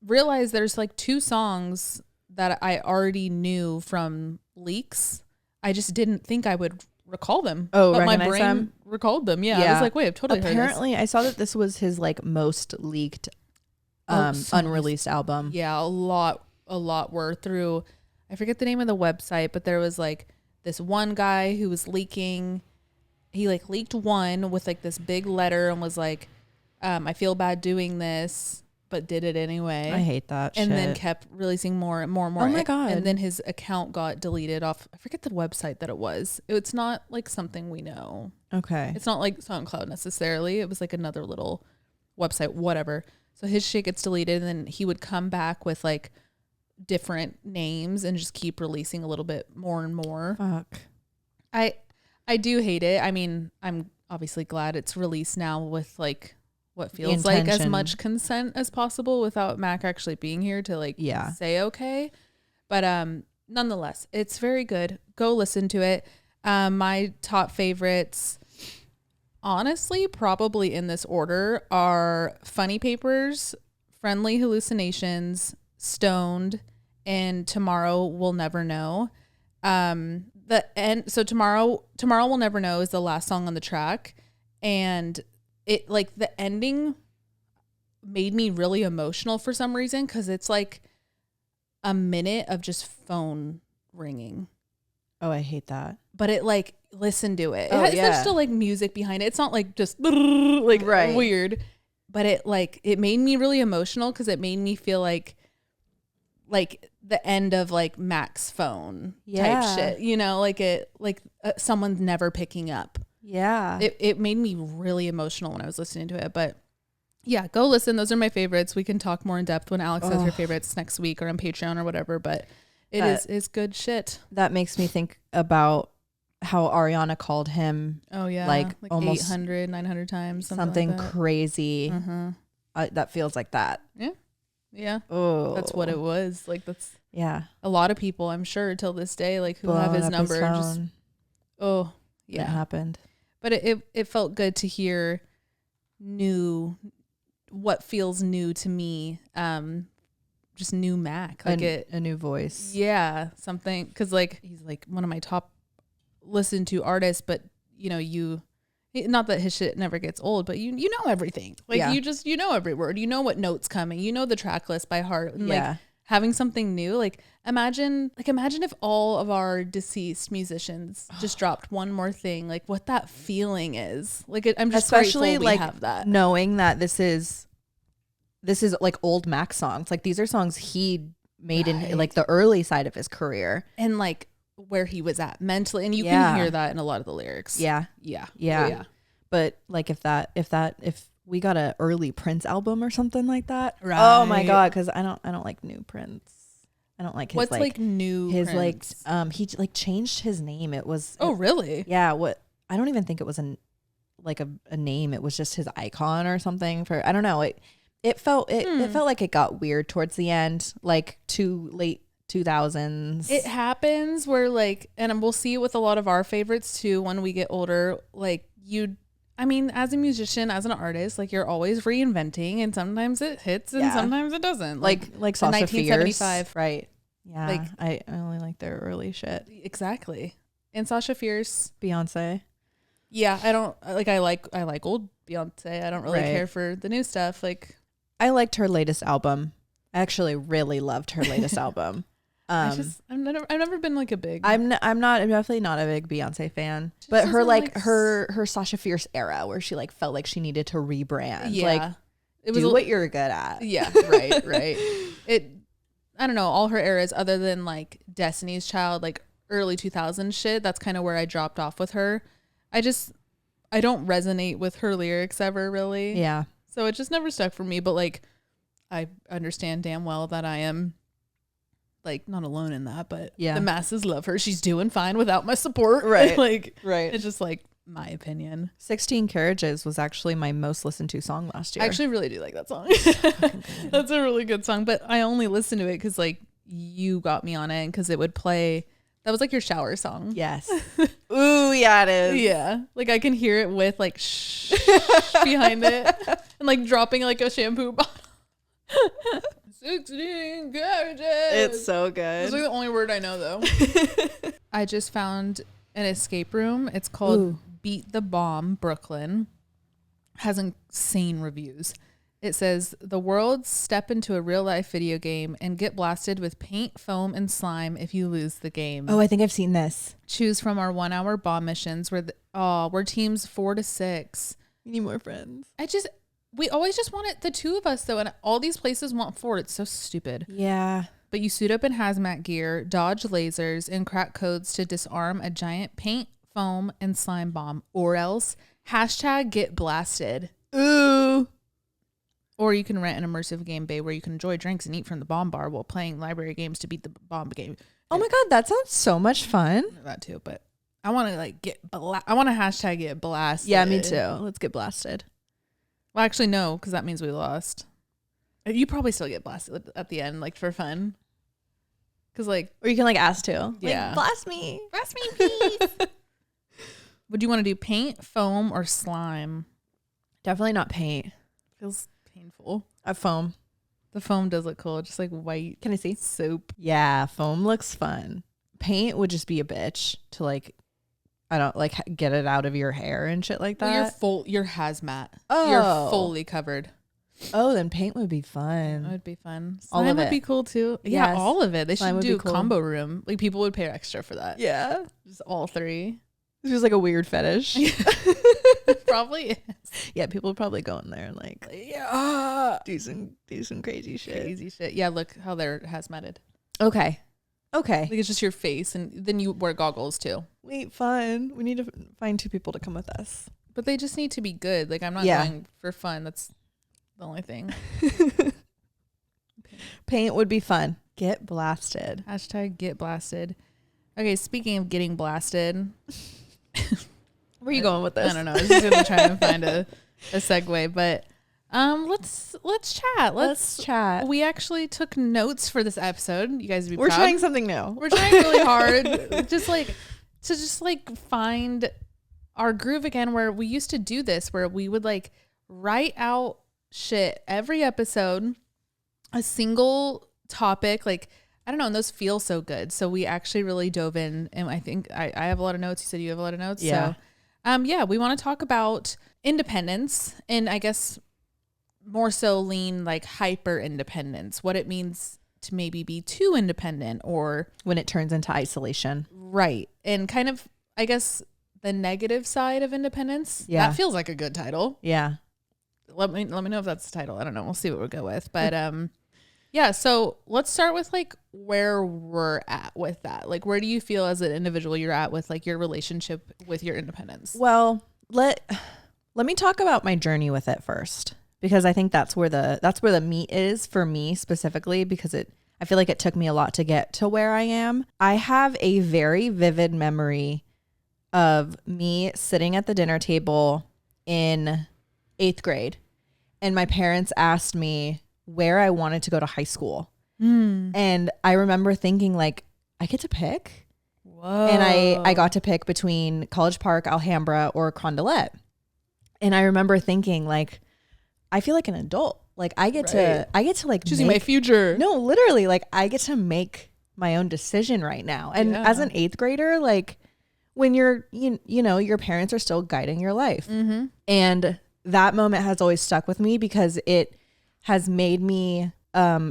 [SPEAKER 2] realized there's like 2 songs that I already knew from leaks. I just didn't think I would recall them.
[SPEAKER 1] Oh,
[SPEAKER 2] but my
[SPEAKER 1] recognize
[SPEAKER 2] brain
[SPEAKER 1] them?
[SPEAKER 2] recalled them. Yeah. I was like, wait, I've totally heard
[SPEAKER 1] Apparently, I saw that this was his like most leaked
[SPEAKER 2] songs.
[SPEAKER 1] unreleased album.
[SPEAKER 2] this. Yeah, a lot were through. I forget the name of the website, but there was like this one guy who was leaking he like leaked one with like this big letter and was like, I feel bad doing this, but did it anyway.
[SPEAKER 1] I hate that
[SPEAKER 2] and
[SPEAKER 1] shit.
[SPEAKER 2] then kept releasing more and more and more.
[SPEAKER 1] Oh my God.
[SPEAKER 2] And then his account got deleted off. I forget the website that it was. It's not like something we know.
[SPEAKER 1] Okay.
[SPEAKER 2] It's not like SoundCloud necessarily. It was like another little website, whatever. So his shit gets deleted, and then he would come back with like different names and just keep releasing a little bit more and more.
[SPEAKER 1] Fuck.
[SPEAKER 2] I do hate it. I mean, I'm obviously glad it's released now with like what feels like as much consent as possible without Mac actually being here to like say okay. But nonetheless, it's very good. Go listen to it. My top favorites, honestly, probably in this order, are Funny Papers, Friendly Hallucinations, Stoned, and Tomorrow We'll Never Know. So Tomorrow We'll Never Know is the last song on the track, and it like the ending made me really emotional for some reason, because it's like a minute of just phone ringing.
[SPEAKER 1] Oh, I hate that.
[SPEAKER 2] But it like, listen to it.
[SPEAKER 1] There's
[SPEAKER 2] still like music behind it. It's not like just like weird, but it made me really emotional, because it made me feel like the end of like Mac's phone type shit, you know, like someone's never picking up.
[SPEAKER 1] Yeah.
[SPEAKER 2] It made me really emotional when I was listening to it. But yeah, go listen. Those are my favorites. We can talk more in depth when Alex says her favorites next week or on Patreon or whatever, but it's good shit.
[SPEAKER 1] That makes me think about how Ariana called him.
[SPEAKER 2] Oh yeah.
[SPEAKER 1] Like almost
[SPEAKER 2] 800, 900 times.
[SPEAKER 1] Something
[SPEAKER 2] like that.
[SPEAKER 1] crazy.
[SPEAKER 2] Mm-hmm.
[SPEAKER 1] That feels like that.
[SPEAKER 2] Yeah. Yeah.
[SPEAKER 1] Oh,
[SPEAKER 2] that's what it was. Like that's
[SPEAKER 1] a
[SPEAKER 2] lot of people, I'm sure, till this day, like who have his number.
[SPEAKER 1] It happened.
[SPEAKER 2] But it felt good to hear what feels new to me. Just new Mac, like
[SPEAKER 1] a new voice.
[SPEAKER 2] Yeah, something, because like he's like one of my top listened to artists, but you know, not that his shit never gets old, but you know everything. Like you know every word. You know what note's coming. You know the track list by heart. And like having something new, like imagine if all of our deceased musicians just dropped one more thing, like what that feeling is. Like I'm just
[SPEAKER 1] especially
[SPEAKER 2] grateful
[SPEAKER 1] like
[SPEAKER 2] we have that,
[SPEAKER 1] knowing that this is like old Mac songs. Like these are songs he made in like the early side of his career,
[SPEAKER 2] and like where he was at mentally, and you can hear that in a lot of the lyrics. Yeah.
[SPEAKER 1] But like if we got a early Prince album or something like that, oh my God, because I don't like new Prince. I don't like his like
[SPEAKER 2] new
[SPEAKER 1] his
[SPEAKER 2] Prince?
[SPEAKER 1] Like he like changed his name. It was
[SPEAKER 2] really?
[SPEAKER 1] Yeah. I don't even think it was a name. It was just his icon or something. For I don't know. It felt like it got weird towards the end, like too late 2000s.
[SPEAKER 2] It happens where like, and we'll see it with a lot of our favorites too when we get older. Like I mean, as a musician, as an artist, like you're always reinventing, and sometimes it hits and sometimes it doesn't. Like
[SPEAKER 1] Sasha
[SPEAKER 2] 1975,
[SPEAKER 1] Fierce, right? Yeah,
[SPEAKER 2] like
[SPEAKER 1] I only like their early shit.
[SPEAKER 2] Exactly. And Sasha Fierce,
[SPEAKER 1] Beyonce.
[SPEAKER 2] Yeah, I don't like. I like old Beyonce. I don't really care for the new stuff. Like
[SPEAKER 1] I liked her latest album. I actually really loved her latest album.
[SPEAKER 2] I've never been like a big.
[SPEAKER 1] I'm definitely not a big Beyonce fan. But her her Sasha Fierce era, where she like felt like she needed to rebrand.
[SPEAKER 2] Yeah,
[SPEAKER 1] like it was what you're good at.
[SPEAKER 2] Yeah, right. I don't know, all her eras other than like Destiny's Child, like early 2000s shit. That's kind of where I dropped off with her. I don't resonate with her lyrics ever really.
[SPEAKER 1] Yeah.
[SPEAKER 2] So it just never stuck for me. But like, I understand damn well that I am like not alone in that, but the masses love her. She's doing fine without my support.
[SPEAKER 1] Right.
[SPEAKER 2] Like,
[SPEAKER 1] right.
[SPEAKER 2] It's just like my opinion.
[SPEAKER 1] 16 Carriages was actually my most listened to song last year.
[SPEAKER 2] I actually really do like that song. That's a really good song, but I only listened to it because like you got me on it, and because it would play. That was like your shower song.
[SPEAKER 1] Yes. Ooh, yeah, it is.
[SPEAKER 2] Yeah. Like I can hear it with like shh behind it and like dropping like a shampoo bottle. 16 carriages.
[SPEAKER 1] It's so good.
[SPEAKER 2] It's like the only word I know though. I just found an escape room. It's called Beat the Bomb Brooklyn. Has insane reviews. It says, the world step into a real life video game and get blasted with paint, foam, and slime if you lose the game.
[SPEAKER 1] Oh, I think I've seen this.
[SPEAKER 2] Choose from our 1 hour bomb missions where we're teams 4 to 6.
[SPEAKER 1] We need more friends.
[SPEAKER 2] We always just want it, the 2 of us though. And all these places want 4. It's so stupid.
[SPEAKER 1] Yeah.
[SPEAKER 2] But you suit up in hazmat gear, dodge lasers, and crack codes to disarm a giant paint, foam, and slime bomb, or else #get blasted.
[SPEAKER 1] Ooh.
[SPEAKER 2] Or you can rent an immersive game bay where you can enjoy drinks and eat from the bomb bar while playing library games to beat the bomb game.
[SPEAKER 1] Oh my God, that sounds so much fun.
[SPEAKER 2] That too, but I want to like I want to #get blasted.
[SPEAKER 1] Yeah, me too. Let's get blasted.
[SPEAKER 2] Well, actually, no, because that means we lost. You probably still get blasted at the end, like for fun. Because like,
[SPEAKER 1] or you can like ask too.
[SPEAKER 2] Yeah,
[SPEAKER 1] like, blast me,
[SPEAKER 2] please. Would you want to do paint, foam, or slime?
[SPEAKER 1] Definitely not paint.
[SPEAKER 2] Feels painful.
[SPEAKER 1] Foam.
[SPEAKER 2] The foam does look cool, just like white.
[SPEAKER 1] Can I see?
[SPEAKER 2] Soap.
[SPEAKER 1] Yeah, foam looks fun. Paint would just be a bitch to like, I don't like get it out of your hair and shit like that.
[SPEAKER 2] Well, you're hazmat.
[SPEAKER 1] Oh.
[SPEAKER 2] You're fully covered.
[SPEAKER 1] Oh, then paint would be fun.
[SPEAKER 2] That would be fun.
[SPEAKER 1] All
[SPEAKER 2] Slime
[SPEAKER 1] of
[SPEAKER 2] would
[SPEAKER 1] it.
[SPEAKER 2] be cool too. Yeah,
[SPEAKER 1] Yes.
[SPEAKER 2] all of it. They
[SPEAKER 1] Slime
[SPEAKER 2] should
[SPEAKER 1] would
[SPEAKER 2] do
[SPEAKER 1] be
[SPEAKER 2] a
[SPEAKER 1] cool.
[SPEAKER 2] combo room. Like people would pay extra for that.
[SPEAKER 1] Yeah.
[SPEAKER 2] Just all 3.
[SPEAKER 1] It's just like a weird fetish.
[SPEAKER 2] Probably is.
[SPEAKER 1] Yeah, people would probably go in there and like, yeah, do some crazy shit.
[SPEAKER 2] Crazy shit. Yeah, look how they're hazmated.
[SPEAKER 1] Okay.
[SPEAKER 2] Like it's just your face, and then you wear goggles too.
[SPEAKER 1] Wait, fun. We need to find 2 people to come with us.
[SPEAKER 2] But they just need to be good. Like I'm not
[SPEAKER 1] Yeah.
[SPEAKER 2] going for fun. That's the only thing.
[SPEAKER 1] Paint would be fun. Get blasted.
[SPEAKER 2] #get blasted. Okay, speaking of getting blasted.
[SPEAKER 1] Where are you going with this?
[SPEAKER 2] I don't know. I was just gonna try and find a segue, but let's chat.
[SPEAKER 1] Let's chat.
[SPEAKER 2] We actually took notes for this episode. You guys be
[SPEAKER 1] We're
[SPEAKER 2] proud.
[SPEAKER 1] trying something new.
[SPEAKER 2] We're trying really hard, just find our groove again. Where we used to do this, where we would like write out shit every episode, a single topic, like. I don't know, and those feel so good. So we actually really dove in, and I think I have a lot of notes. You said you have a lot of notes.
[SPEAKER 1] Yeah.
[SPEAKER 2] So, we want to talk about independence, and I guess more so lean like hyper independence, what it means to maybe be too independent or
[SPEAKER 1] when it turns into isolation.
[SPEAKER 2] right. And kind of, I guess, the negative side of independence.
[SPEAKER 1] Yeah.
[SPEAKER 2] That feels like a good title.
[SPEAKER 1] Yeah.
[SPEAKER 2] Let me know if that's the title. I don't know. We'll see what we'll go with. But yeah, so let's start with like where we're at with that. Like where do you feel as an individual you're at with like your relationship with your independence?
[SPEAKER 1] Well, let me talk about my journey with it first, because I think that's where the meat is for me specifically, because I feel like it took me a lot to get to where I am. I have a very vivid memory of me sitting at the dinner table in 8th grade, and my parents asked me where I wanted to go to high school. And I remember thinking like, I get to pick.
[SPEAKER 2] Whoa.
[SPEAKER 1] And I got to pick between College Park, Alhambra, or Carondelet. And I remember thinking like, I feel like an adult. Like I get to like
[SPEAKER 2] choosing my future.
[SPEAKER 1] No, literally, like I get to make my own decision right now. And as an 8th grader, like when you're, you know, your parents are still guiding your life.
[SPEAKER 2] Mm-hmm.
[SPEAKER 1] And that moment has always stuck with me because it has made me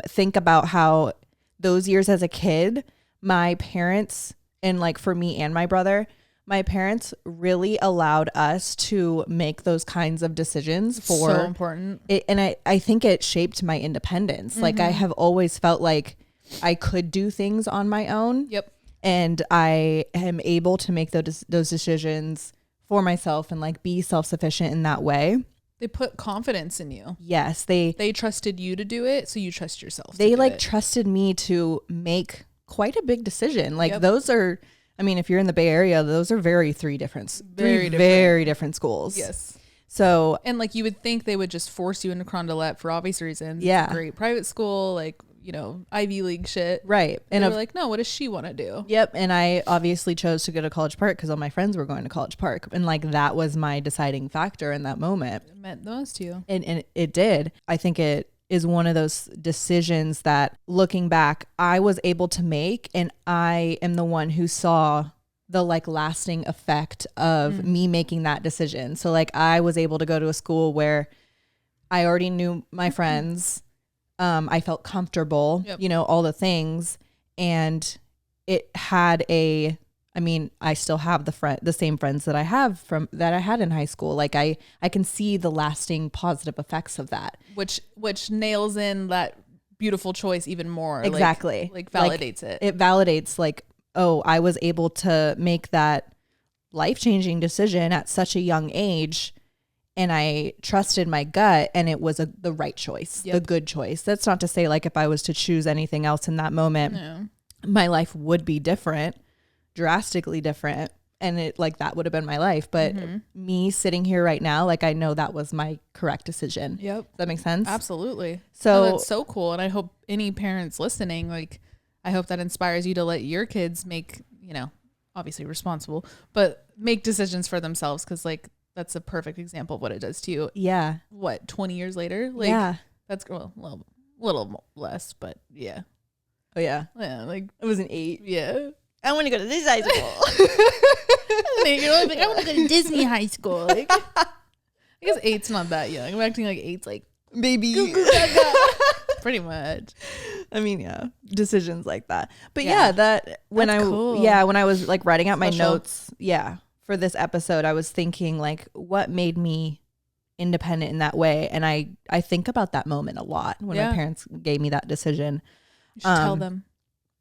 [SPEAKER 1] think about how those years as a kid, my parents, and like for me and my brother, my parents really allowed us to make those kinds of decisions for
[SPEAKER 2] so important.
[SPEAKER 1] It, and I think it shaped my independence. Like I have always felt like I could do things on my own.
[SPEAKER 2] Yep.
[SPEAKER 1] And I am able to make those decisions for myself and like be self-sufficient in that way.
[SPEAKER 2] They put confidence in you.
[SPEAKER 1] Yes, they
[SPEAKER 2] trusted you to do it, so you trust yourself.
[SPEAKER 1] They like trusted me to make quite a big decision. Like those are, I mean, if you're in the Bay Area, those are very three different schools.
[SPEAKER 2] Yes.
[SPEAKER 1] So,
[SPEAKER 2] and like you would think they would just force you into Carondelet for obvious reasons.
[SPEAKER 1] Yeah.
[SPEAKER 2] It's a great private school, like, you know, Ivy League shit.
[SPEAKER 1] Right.
[SPEAKER 2] And they were like, no, what does she want to do?
[SPEAKER 1] Yep. And I obviously chose to go to College Park because all my friends were going to College Park. And like that was my deciding factor in that moment.
[SPEAKER 2] It meant the most to you.
[SPEAKER 1] And it did. I think it is one of those decisions that looking back, I was able to make. And I am the one who saw the like lasting effect of me making that decision. So like I was able to go to a school where I already knew my friends. I felt comfortable,
[SPEAKER 2] Yep.
[SPEAKER 1] you know, all the things. And it had I still have the same friends that I have that I had in high school. Like I can see the lasting positive effects of that.
[SPEAKER 2] Which nails in that beautiful choice even more.
[SPEAKER 1] Exactly.
[SPEAKER 2] Like validates it.
[SPEAKER 1] It validates like, oh, I was able to make that life-changing decision at such a young age, and I trusted my gut, and it was the right choice, the good choice. That's not to say like if I was to choose anything else in that moment, my life would be different, drastically different, and it like that would have been my life. But me sitting here right now, like I know that was my correct decision.
[SPEAKER 2] Yep.
[SPEAKER 1] Does that make sense?
[SPEAKER 2] Absolutely.
[SPEAKER 1] So
[SPEAKER 2] that's so cool. And I hope any parents listening, like I hope that inspires you to let your kids make, you know, obviously responsible, but make decisions for themselves. Cause like, that's a perfect example of what it does to you.
[SPEAKER 1] Yeah.
[SPEAKER 2] What, 20 years later? Like,
[SPEAKER 1] yeah.
[SPEAKER 2] That's well, little less, but yeah.
[SPEAKER 1] Oh yeah.
[SPEAKER 2] Yeah. Like
[SPEAKER 1] It was an 8.
[SPEAKER 2] yeah.
[SPEAKER 1] I want to go to this high school.
[SPEAKER 2] Like, I want to go to Disney high school. Like, I guess 8's not that young. I'm acting like 8's like
[SPEAKER 1] Baby.
[SPEAKER 2] pretty much.
[SPEAKER 1] I mean, yeah, decisions like that. But
[SPEAKER 2] Yeah.
[SPEAKER 1] yeah, that when
[SPEAKER 2] That's
[SPEAKER 1] I
[SPEAKER 2] cool.
[SPEAKER 1] when I was like writing out my
[SPEAKER 2] Special.
[SPEAKER 1] notes, for this episode, I was thinking like what made me independent in that way, and I think about that moment a lot when my parents gave me that decision.
[SPEAKER 2] You should tell them.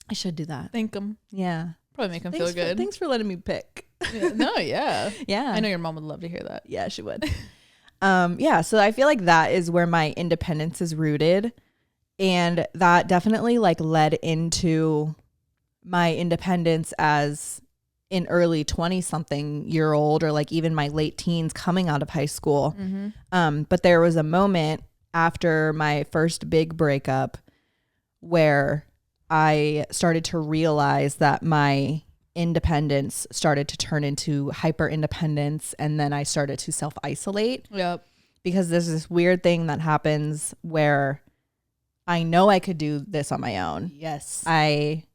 [SPEAKER 1] I should do that.
[SPEAKER 2] Thank them.
[SPEAKER 1] Yeah.
[SPEAKER 2] Probably make them feel good.
[SPEAKER 1] Thanks for letting me pick.
[SPEAKER 2] Yeah. No, yeah.
[SPEAKER 1] Yeah.
[SPEAKER 2] I know your mom would love to hear that.
[SPEAKER 1] Yeah, she would. So I feel like that is where my independence is rooted. And that definitely like led into my independence as an early 20-something-year-old, or like even my late teens coming out of high school. But there was a moment after my first big breakup where I started to realize that my independence started to turn into hyper independence, and then I started to self-isolate.
[SPEAKER 2] Yep.
[SPEAKER 1] Because there's this weird thing that happens where I know I could do this on my own.
[SPEAKER 2] Yes.
[SPEAKER 1] I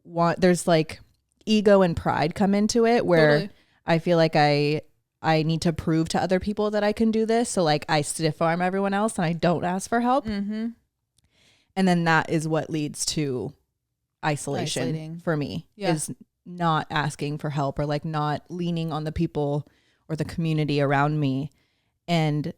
[SPEAKER 1] want, there's like ego and pride come into it where
[SPEAKER 2] Totally.
[SPEAKER 1] I feel like I need to prove to other people that I can do this. So like I stiff arm everyone else and I don't ask for help.
[SPEAKER 2] Mm-hmm.
[SPEAKER 1] And then that is what leads to isolation
[SPEAKER 2] Isolating.
[SPEAKER 1] for me, is not asking for help or like not leaning on the people or the community around me. And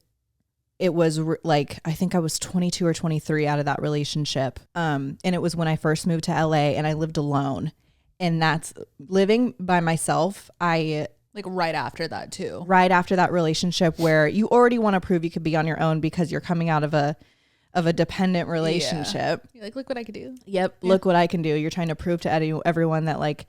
[SPEAKER 1] it was like, I think I was 22 or 23 out of that relationship. And it was when I first moved to LA and I lived alone. And that's living by myself.
[SPEAKER 2] Like right after that too.
[SPEAKER 1] Right after that relationship where you already want to prove you could be on your own because you're coming out of a dependent relationship.
[SPEAKER 2] You're like, look what I could do.
[SPEAKER 1] Yep. Yeah. Look what I can do. You're trying to prove to everyone that like,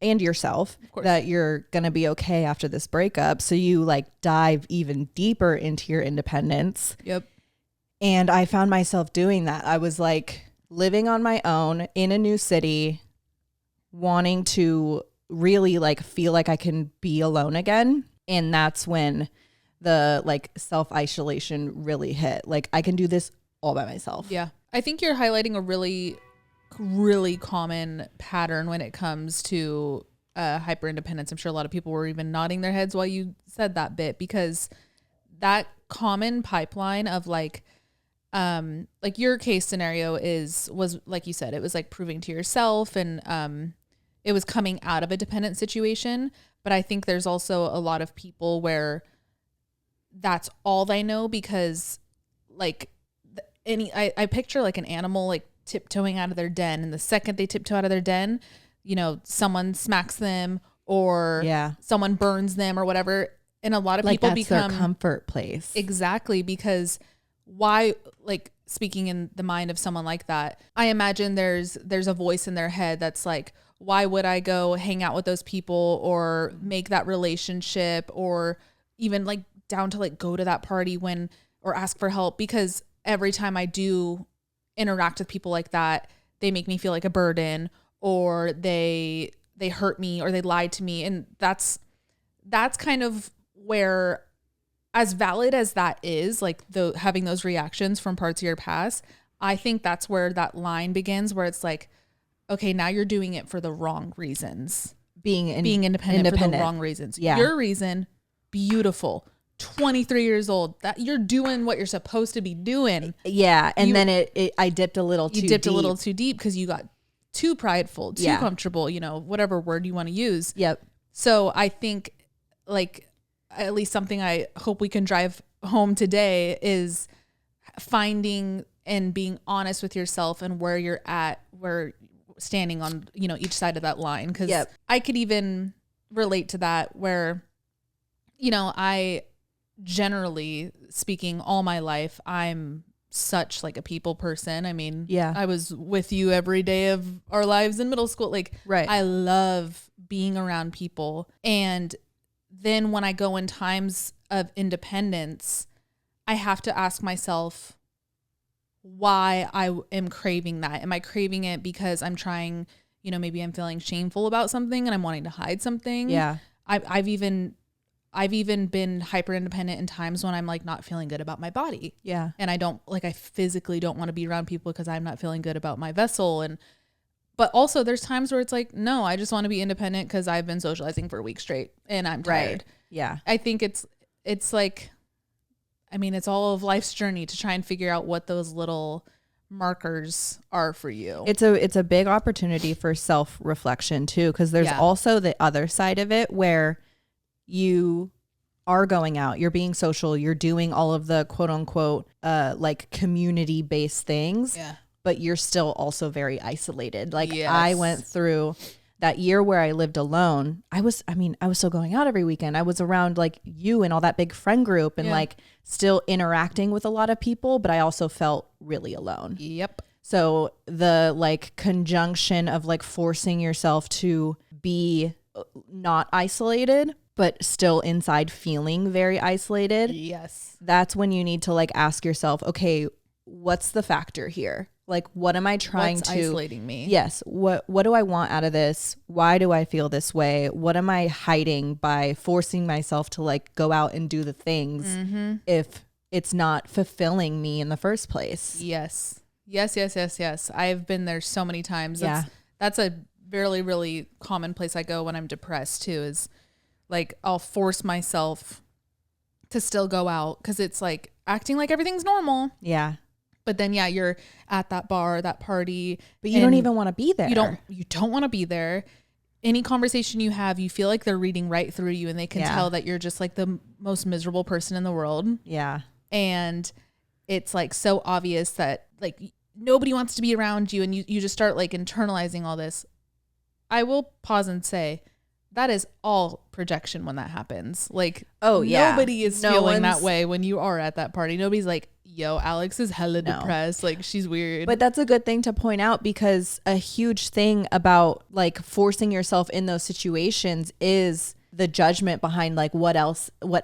[SPEAKER 1] and yourself, that you're going to be okay after this breakup. So you like dive even deeper into your independence.
[SPEAKER 2] Yep.
[SPEAKER 1] And I found myself doing that. I was like living on my own in a new city, wanting to really like feel like I can be alone again. And that's when the like self-isolation really hit. Like I can do this all by myself.
[SPEAKER 2] Yeah. I think you're highlighting a really, really common pattern when it comes to hyper independence. I'm sure a lot of people were even nodding their heads while you said that bit, because that common pipeline of like your case scenario was like you said, it was like proving to yourself, and it was coming out of a dependent situation. But I think there's also a lot of people where that's all they know, because like I picture like an animal like tiptoeing out of their den, and the second they tiptoe out of their den, you know, someone smacks them or someone burns them or whatever. And a lot of
[SPEAKER 1] like
[SPEAKER 2] people
[SPEAKER 1] that's
[SPEAKER 2] become
[SPEAKER 1] their comfort place.
[SPEAKER 2] Exactly. Because why, like speaking in the mind of someone like that, I imagine there's a voice in their head that's like, why would I go hang out with those people or make that relationship, or even like down to like go to that party or ask for help, because every time I do interact with people like that, they make me feel like a burden, or they hurt me, or they lied to me. And that's kind of where, as valid as that is, like having those reactions from parts of your past, I think that's where that line begins, where it's like, okay, now you're doing it for the wrong reasons. Being independent for the wrong reasons.
[SPEAKER 1] Yeah.
[SPEAKER 2] Your reason, beautiful. 23 years old, that you're doing what you're supposed to be doing.
[SPEAKER 1] Yeah. And then I dipped a little too deep.
[SPEAKER 2] You dipped a little too deep because you got too prideful, too comfortable, you know, whatever word you want to use.
[SPEAKER 1] Yep.
[SPEAKER 2] So I think like at least something I hope we can drive home today is finding and being honest with yourself and where you're at, where standing on, you know, each side of that line. Cause I could even relate to that where, you know, I generally speaking all my life, I'm such like a people person. I mean, I was with you every day of our lives in middle school. Like, I love being around people. And then when I go in times of independence, I have to ask myself why I am craving that. Am I craving it because I'm trying, you know, maybe I'm feeling shameful about something and I'm wanting to hide something.
[SPEAKER 1] Yeah.
[SPEAKER 2] I've even been hyper independent in times when I'm like not feeling good about my body. Yeah. And I physically don't want to be around people because I'm not feeling good about my vessel. But also there's times where it's like, no, I just want to be independent because I've been socializing for a week straight and I'm tired.
[SPEAKER 1] Right. Yeah.
[SPEAKER 2] I think it's like, I mean, it's all of life's journey to try and figure out what those little markers are for you.
[SPEAKER 1] It's a big opportunity for self-reflection too, because there's also the other side of it where you are going out, you're being social, you're doing all of the quote unquote like community based things, but you're still also very isolated. Like I went through that year where I lived alone. I was still going out every weekend. I was around like you and all that big friend group and like still interacting with a lot of people, but I also felt really alone.
[SPEAKER 2] Yep.
[SPEAKER 1] So the like conjunction of like forcing yourself to be not isolated, but still inside feeling very isolated.
[SPEAKER 2] Yes.
[SPEAKER 1] That's when you need to like ask yourself, okay, what's the factor here? Like, what am I trying
[SPEAKER 2] What's
[SPEAKER 1] to
[SPEAKER 2] isolating me?
[SPEAKER 1] Yes. What do I want out of this? Why do I feel this way? What am I hiding by forcing myself to like go out and do the things if it's not fulfilling me in the first place?
[SPEAKER 2] Yes. Yes. I've been there so many times. That's a really, really common place I go when I'm depressed too, is like I'll force myself to still go out because it's like acting like everything's normal.
[SPEAKER 1] Yeah.
[SPEAKER 2] But then, you're at that bar, that party.
[SPEAKER 1] But you don't even want to be there.
[SPEAKER 2] You don't want to be there. Any conversation you have, you feel like they're reading right through you and they can tell that you're just like the most miserable person in the world.
[SPEAKER 1] Yeah.
[SPEAKER 2] And it's like so obvious that like nobody wants to be around you and you just start like internalizing all this. I will pause and say that is all projection when that happens. Like, nobody is feeling that way when you are at that party. Nobody's like, yo, Alex is hella depressed. Like, she's weird.
[SPEAKER 1] But that's a good thing to point out, because a huge thing about like forcing yourself in those situations is the judgment behind like what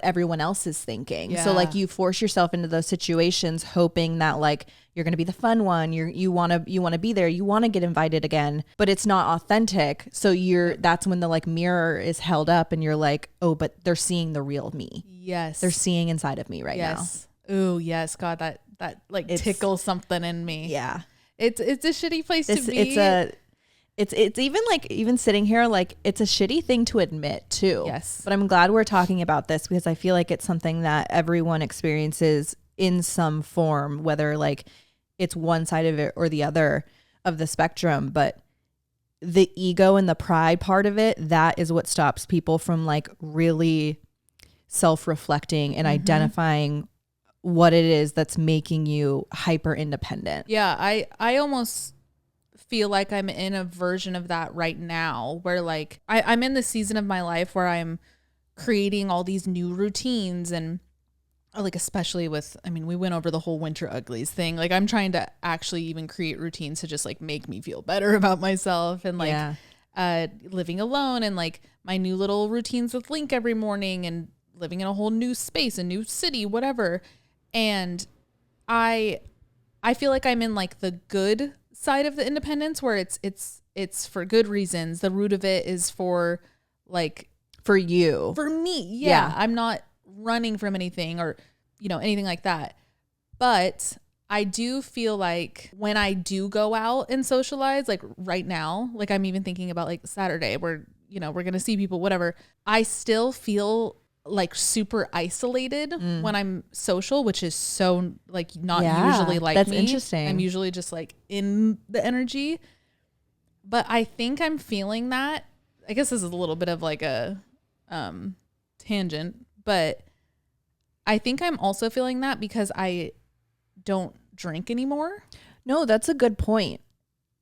[SPEAKER 1] everyone else is thinking. So like you force yourself into those situations hoping that like you're going to be the fun one. You want to be there. You want to get invited again, but it's not authentic. So that's when the like mirror is held up and you're like, oh, but they're seeing the real me.
[SPEAKER 2] Yes.
[SPEAKER 1] They're seeing inside of me right now.
[SPEAKER 2] Oh yes. God, that like tickles something in me.
[SPEAKER 1] Yeah.
[SPEAKER 2] It's a shitty place to be.
[SPEAKER 1] It's even sitting here, like it's a shitty thing to admit too.
[SPEAKER 2] Yes.
[SPEAKER 1] But I'm glad we're talking about this because I feel like it's something that everyone experiences in some form, whether like it's one side of it or the other of the spectrum. But the ego and the pride part of it, that is what stops people from like really self-reflecting and identifying what it is that's making you hyper independent.
[SPEAKER 2] Yeah. I almost feel like I'm in a version of that right now where like I'm in the season of my life where I'm creating all these new routines and like especially with, I mean, we went over the whole winter uglies thing. Like I'm trying to actually even create routines to just like make me feel better about myself and like living alone and like my new little routines with Link every morning and living in a whole new space, a new city, whatever. And I feel like I'm in like the good side of the independence where it's for good reasons. The root of it is for like
[SPEAKER 1] for you,
[SPEAKER 2] for me. Yeah. I'm not running from anything or, you know, anything like that. But I do feel like when I do go out and socialize, like right now, like I'm even thinking about like Saturday where, you know, we're going to see people, whatever. I still feel like super isolated when I'm social, which is so like not usually like
[SPEAKER 1] that's
[SPEAKER 2] me.
[SPEAKER 1] interesting.
[SPEAKER 2] I'm usually just like in the energy, but I think I'm feeling that. I guess this is a little bit of like a tangent, but I think I'm also feeling that because I don't drink anymore.
[SPEAKER 1] No, that's a good point.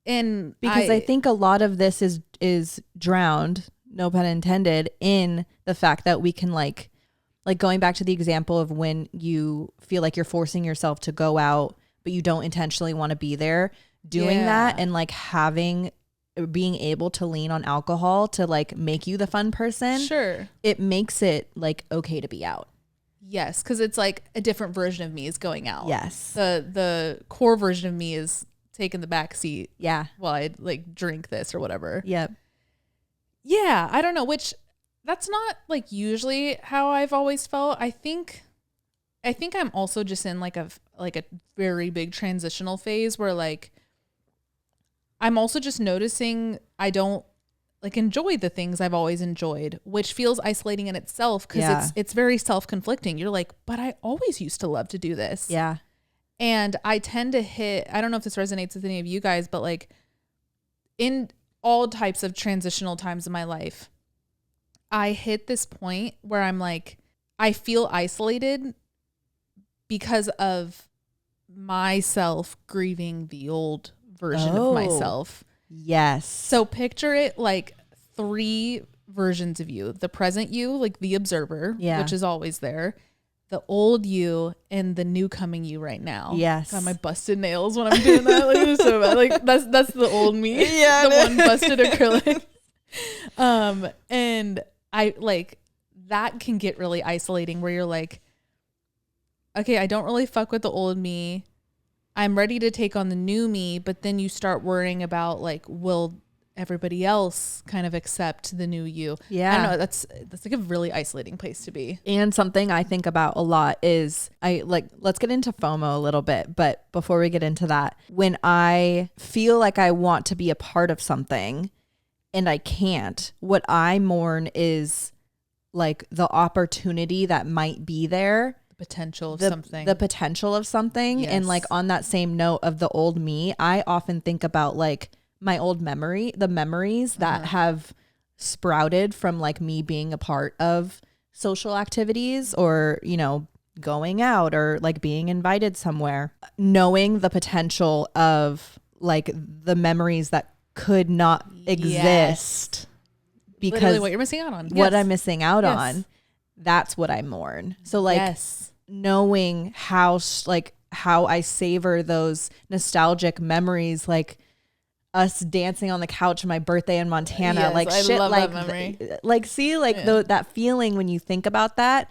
[SPEAKER 2] And
[SPEAKER 1] because I think a lot of this is drowned, no pun intended, in the fact that we can like going back to the example of when you feel like you're forcing yourself to go out, but you don't intentionally want to be there, doing that and like being able to lean on alcohol to like make you the fun person.
[SPEAKER 2] Sure.
[SPEAKER 1] It makes it like okay to be out.
[SPEAKER 2] Yes, because it's like a different version of me is going out.
[SPEAKER 1] Yes.
[SPEAKER 2] The core version of me is taking the back seat.
[SPEAKER 1] Yeah.
[SPEAKER 2] While I like drink this or whatever.
[SPEAKER 1] Yep.
[SPEAKER 2] Yeah, I don't know, which that's not like usually how I've always felt. I think I'm also just in like a very big transitional phase where like I'm also just noticing I don't like enjoy the things I've always enjoyed, which feels isolating in itself because it's very self-conflicting. You're like, but I always used to love to do this.
[SPEAKER 1] Yeah.
[SPEAKER 2] And I tend to hit, I don't know if this resonates with any of you guys, but like in all types of transitional times in my life, I hit this point where I'm like, I feel isolated because of myself grieving the old version of myself.
[SPEAKER 1] Yes.
[SPEAKER 2] So picture it like 3 versions of you. The present you, like the observer, which is always there. The old you and the new coming you right now.
[SPEAKER 1] Yes.
[SPEAKER 2] God, my busted nails when I'm doing that. Like, it's so bad. Like that's the old me. Yeah. The one busted acrylic. And I like that can get really isolating where you're like, okay, I don't really fuck with the old me. I'm ready to take on the new me, but then you start worrying about like, will everybody else kind of accept the new you?
[SPEAKER 1] Yeah.
[SPEAKER 2] I don't know. That's like a really isolating place to be.
[SPEAKER 1] And something I think about a lot is let's get into FOMO a little bit. But before we get into that, when I feel like I want to be a part of something and I can't, what I mourn is like the opportunity that might be there.
[SPEAKER 2] Potential of something.
[SPEAKER 1] The potential of something.
[SPEAKER 2] Yes.
[SPEAKER 1] And like on that same note of the old me, I often think about like my old the memories that have sprouted from like me being a part of social activities or, you know, going out or like being invited somewhere, knowing the potential of like the memories that could not exist because
[SPEAKER 2] literally what you're missing out on.
[SPEAKER 1] What I'm missing out on. That's what I mourn. So like knowing how I savor those nostalgic memories, like us dancing on the couch on my birthday in Montana, like I shit love like that memory. Like see like that feeling when you think about that.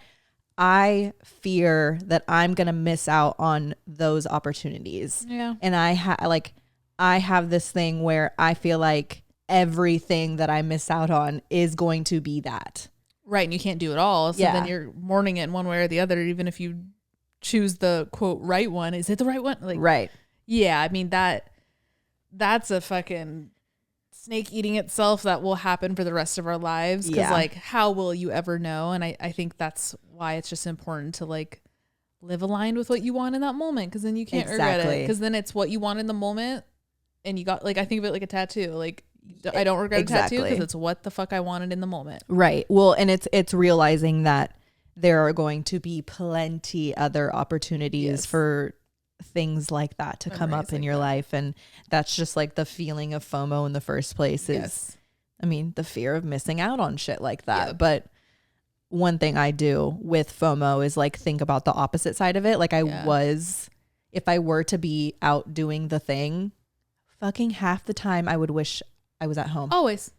[SPEAKER 1] I fear that I'm going to miss out on those opportunities. Yeah. And I have this thing where I feel like everything that I miss out on is going to be that.
[SPEAKER 2] Right, and you can't do it all. So then you're mourning it in one way or the other, even if you choose the quote right one. Is it the right one? Like, right. Yeah, I mean that's a fucking snake eating itself that will happen for the rest of our lives. Because like, how will you ever know? And I think that's why it's just important to like live aligned with what you want in that moment. Because then you can't regret it. Because then it's what you want in the moment, and you got like I think of it like a tattoo. Like I don't regret a tattoo because it's what the fuck I wanted in the moment. Right.
[SPEAKER 1] Well, and it's realizing that there are going to be plenty other opportunities for things like that to come up in your life. And that's just like the feeling of FOMO in the first place is, I mean, the fear of missing out on shit like that. Yeah. But one thing I do with FOMO is like think about the opposite side of it. Like if I were to be out doing the thing, fucking half the time I would wish I was at home.
[SPEAKER 2] Always.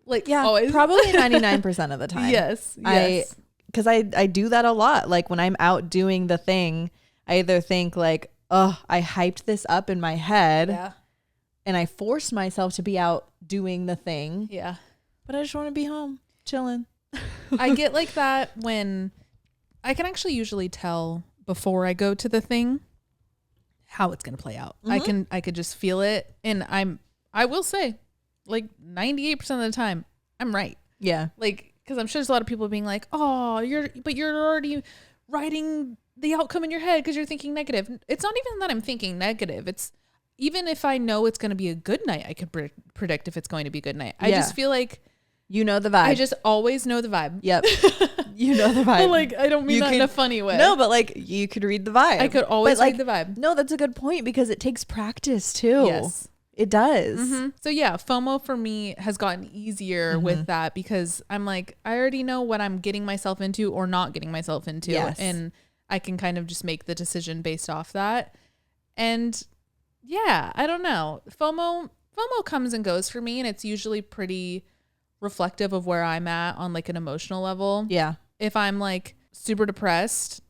[SPEAKER 2] Like,
[SPEAKER 1] always. Probably 99% of the time. Yes. Because I do that a lot. Like when I'm out doing the thing, I either think like, oh, I hyped this up in my head and I forced myself to be out doing the thing. Yeah. But I just want to be home chilling.
[SPEAKER 2] I get like that when I can actually usually tell before I go to the thing how it's going to play out. I could just feel it. And I will say like 98% of the time I'm right. Yeah. Like because I'm sure there's a lot of people being like, oh, you're already writing the outcome in your head because you're thinking negative. It's not even that I'm thinking negative. It's even if I know it's going to be a good night, I could predict if it's going to be a good night. I just feel like
[SPEAKER 1] you know the vibe.
[SPEAKER 2] I just always know the vibe.
[SPEAKER 1] Yep. You know the vibe.
[SPEAKER 2] But like, I don't mean that in a funny way.
[SPEAKER 1] No, but like you could read the vibe.
[SPEAKER 2] I could always read the vibe.
[SPEAKER 1] No, that's a good point because it takes practice too.
[SPEAKER 2] Yes.
[SPEAKER 1] It does.
[SPEAKER 2] Mm-hmm. So yeah, FOMO for me has gotten easier with that because I'm like, I already know what I'm getting myself into or not getting myself into.
[SPEAKER 1] Yes.
[SPEAKER 2] And I can kind of just make the decision based off that. And yeah, I don't know. FOMO comes and goes for me, and it's usually pretty reflective of where I'm at on like an emotional level.
[SPEAKER 1] Yeah.
[SPEAKER 2] If I'm like super depressed,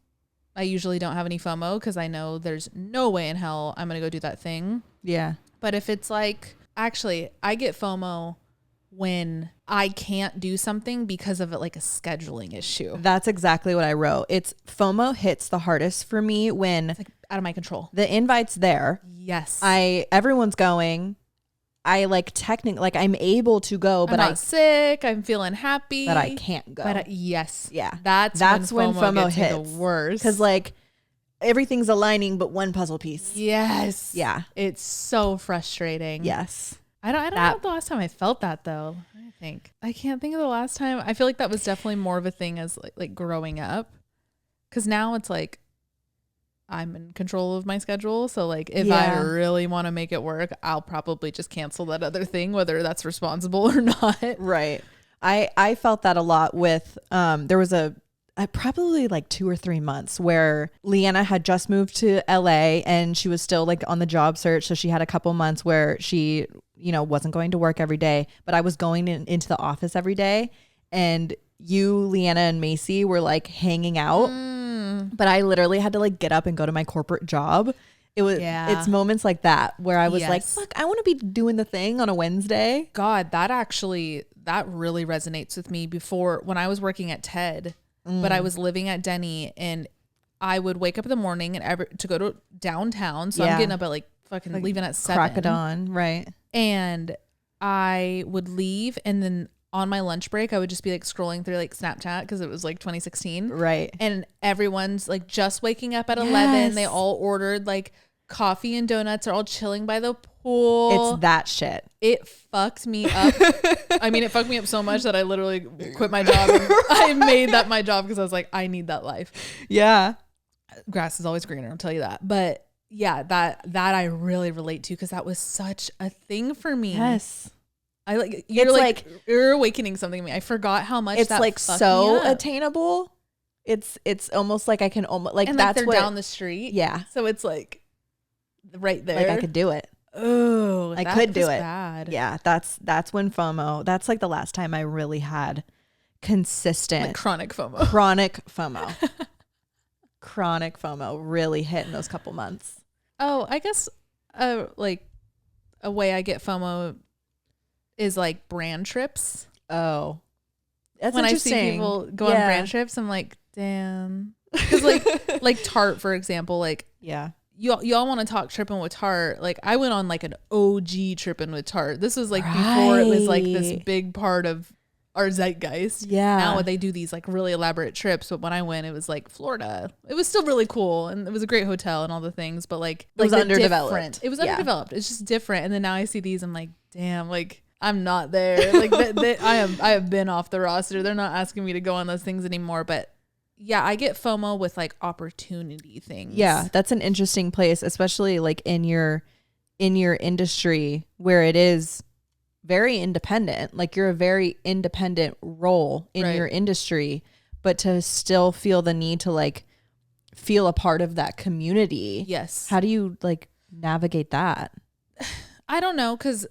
[SPEAKER 2] I usually don't have any FOMO because I know there's no way in hell I'm going to go do that thing.
[SPEAKER 1] Yeah.
[SPEAKER 2] But if it's like, actually, I get FOMO when I can't do something because of it, like a scheduling issue.
[SPEAKER 1] That's exactly what I wrote. It's FOMO hits the hardest for me when
[SPEAKER 2] It's like out of my control.
[SPEAKER 1] the invite's there.
[SPEAKER 2] Yes.
[SPEAKER 1] Everyone's going. I like technically, like I'm able to go, but
[SPEAKER 2] I'm not sick. I'm feeling happy.
[SPEAKER 1] but I can't go.
[SPEAKER 2] But yes.
[SPEAKER 1] Yeah.
[SPEAKER 2] That's when FOMO gets
[SPEAKER 1] hits
[SPEAKER 2] the worst.
[SPEAKER 1] Because like everything's aligning but one puzzle piece.
[SPEAKER 2] Yes.
[SPEAKER 1] Yeah.
[SPEAKER 2] It's so frustrating.
[SPEAKER 1] Yes.
[SPEAKER 2] I don't know the last time I felt that though. I can't think of the last time. I feel like that was definitely more of a thing as like growing up. Cause now it's like I'm in control of my schedule. So like if I really want to make it work, I'll probably just cancel that other thing, whether that's responsible or not.
[SPEAKER 1] Right. I felt that a lot with there was a probably like 2 or 3 months where Leanna had just moved to LA and she was still like on the job search. So she had a couple months where she, wasn't going to work every day, but I was going into the office every day, and you, Leanna, and Macy were like hanging out. But I literally had to like get up and go to my corporate job. It's moments like that where I was like, fuck, I want to be doing the thing on a Wednesday.
[SPEAKER 2] God, that really resonates with me when I was working at TED, but I was living at Denny, and I would wake up in the morning to go to downtown. So I'm getting up at like fucking leaving at 7.
[SPEAKER 1] Crack of dawn, right.
[SPEAKER 2] And I would leave, and then on my lunch break, I would just be like scrolling through like Snapchat because it was like 2016.
[SPEAKER 1] Right.
[SPEAKER 2] And everyone's like just waking up at 11. They all ordered like coffee and donuts. They're all chilling by the pool.
[SPEAKER 1] It's that shit.
[SPEAKER 2] It fucked me up. I mean, it fucked me up so much that I literally quit my job. I made that my job because I was like, I need that life.
[SPEAKER 1] Yeah.
[SPEAKER 2] Grass is always greener, I'll tell you that. But yeah, that I really relate to because that was such a thing for me.
[SPEAKER 1] Yes.
[SPEAKER 2] I like you're awakening something in me. I forgot how much
[SPEAKER 1] it's
[SPEAKER 2] that
[SPEAKER 1] like so attainable. It's almost like I can almost like, and that's
[SPEAKER 2] like they're down the street.
[SPEAKER 1] Yeah.
[SPEAKER 2] So it's like right there.
[SPEAKER 1] Like I could do it.
[SPEAKER 2] Oh,
[SPEAKER 1] I could do it.
[SPEAKER 2] Bad.
[SPEAKER 1] Yeah. That's when FOMO. That's like the last time I really had consistent
[SPEAKER 2] like chronic FOMO.
[SPEAKER 1] Chronic FOMO really hit in those couple months.
[SPEAKER 2] Oh, I guess like a way I get FOMO is like brand trips.
[SPEAKER 1] Oh, that's
[SPEAKER 2] when
[SPEAKER 1] interesting.
[SPEAKER 2] I see people go on brand trips, I'm like, damn. Because like Tarte, for example, like y'all want to talk tripping with Tarte. Like I went on like an OG tripping with Tarte. This was like before it was like this big part of our zeitgeist.
[SPEAKER 1] Yeah.
[SPEAKER 2] Now they do these like really elaborate trips, but when I went, it was like Florida. It was still really cool, and it was a great hotel and all the things, but like
[SPEAKER 1] it was underdeveloped.
[SPEAKER 2] It was underdeveloped. It's just different. And then now I see these, I'm like, damn, like I'm not there. Like I have been off the roster. They're not asking me to go on those things anymore. But yeah, I get FOMO with like opportunity things.
[SPEAKER 1] Yeah, that's an interesting place, especially like in your industry where it is very independent. Like you're a very independent role in your industry, but to still feel the need to like feel a part of that community.
[SPEAKER 2] Yes.
[SPEAKER 1] How do you like navigate that?
[SPEAKER 2] I don't know, because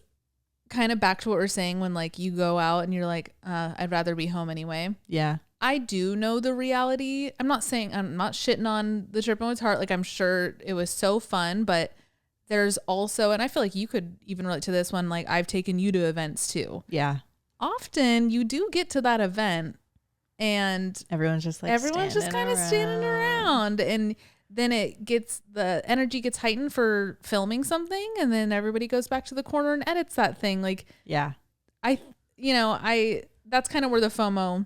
[SPEAKER 2] kind of back to what we're saying when like you go out and you're like, I'd rather be home anyway.
[SPEAKER 1] Yeah.
[SPEAKER 2] I do know the reality. I'm not shitting on the trip with Tarte. Like I'm sure it was so fun, but there's also, and I feel like you could even relate to this one, like I've taken you to events too.
[SPEAKER 1] Yeah.
[SPEAKER 2] Often you do get to that event and
[SPEAKER 1] everyone's just kind of
[SPEAKER 2] standing around, and then the energy gets heightened for filming something, and then everybody goes back to the corner and edits that thing. Like,
[SPEAKER 1] yeah,
[SPEAKER 2] that's kind of where the FOMO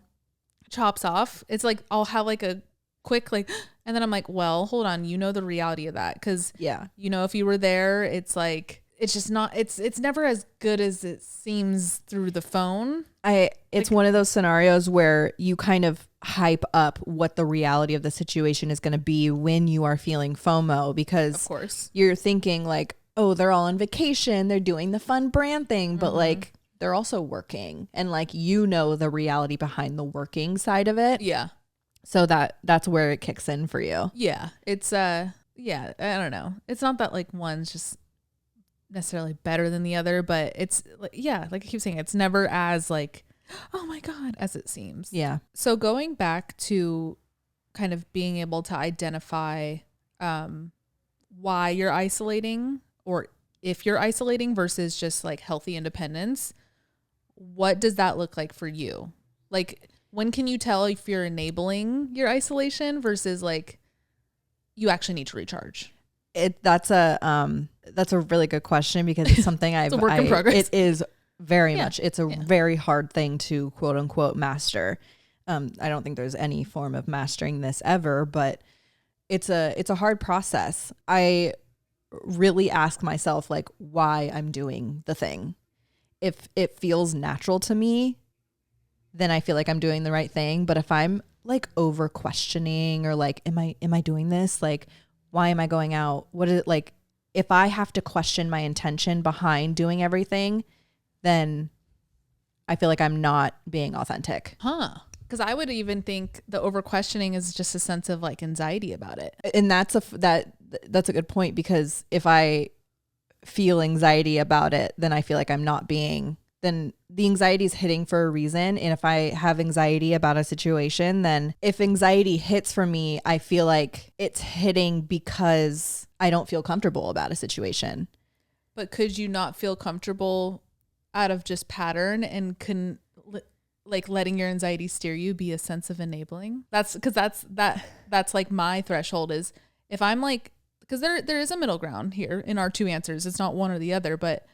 [SPEAKER 2] chops off, it's like I'll have like a quick like, and then I'm like, well, hold on, you know the reality of that, because you know, if you were there, it's like it's just not, it's never as good as it seems through the phone.
[SPEAKER 1] It's like, one of those scenarios where you kind of hype up what the reality of the situation is going to be when you are feeling FOMO, because
[SPEAKER 2] of course
[SPEAKER 1] you're thinking like, oh, they're all on vacation, they're doing the fun brand thing, but like they're also working, and like, you know, the reality behind the working side of it.
[SPEAKER 2] Yeah.
[SPEAKER 1] So that's where it kicks in for you.
[SPEAKER 2] Yeah. It's yeah, I don't know. It's not that like one's just necessarily better than the other, but it's yeah, like I keep saying, it's never as like, oh my God, as it seems.
[SPEAKER 1] Yeah.
[SPEAKER 2] So going back to kind of being able to identify why you're isolating, or if you're isolating versus just like healthy independence, what does that look like for you? Like, when can you tell if you're enabling your isolation versus like you actually need to recharge?
[SPEAKER 1] That's a really good question, because it's something
[SPEAKER 2] it's a work in progress.
[SPEAKER 1] It is very much. It's a very hard thing to quote unquote master. I don't think there's any form of mastering this ever, but it's a hard process. I really ask myself like why I'm doing the thing. If it feels natural to me, then I feel like I'm doing the right thing. But if I'm like over questioning, or like, am I doing this? Like, why am I going out? What is it like? If I have to question my intention behind doing everything, then I feel like I'm not being authentic.
[SPEAKER 2] Because I would even think the over questioning is just a sense of like anxiety about it.
[SPEAKER 1] And that's a good point, because if I feel anxiety about it, then I feel like I'm not being, then the anxiety is hitting for a reason. And if I have anxiety about a situation, then if anxiety hits for me, I feel like it's hitting because I don't feel comfortable about a situation.
[SPEAKER 2] But could you not feel comfortable out of just pattern, and like letting your anxiety steer you be a sense of enabling? That's because that's like my threshold is, if I'm like, because there is a middle ground here in our two answers. It's not one or the other, but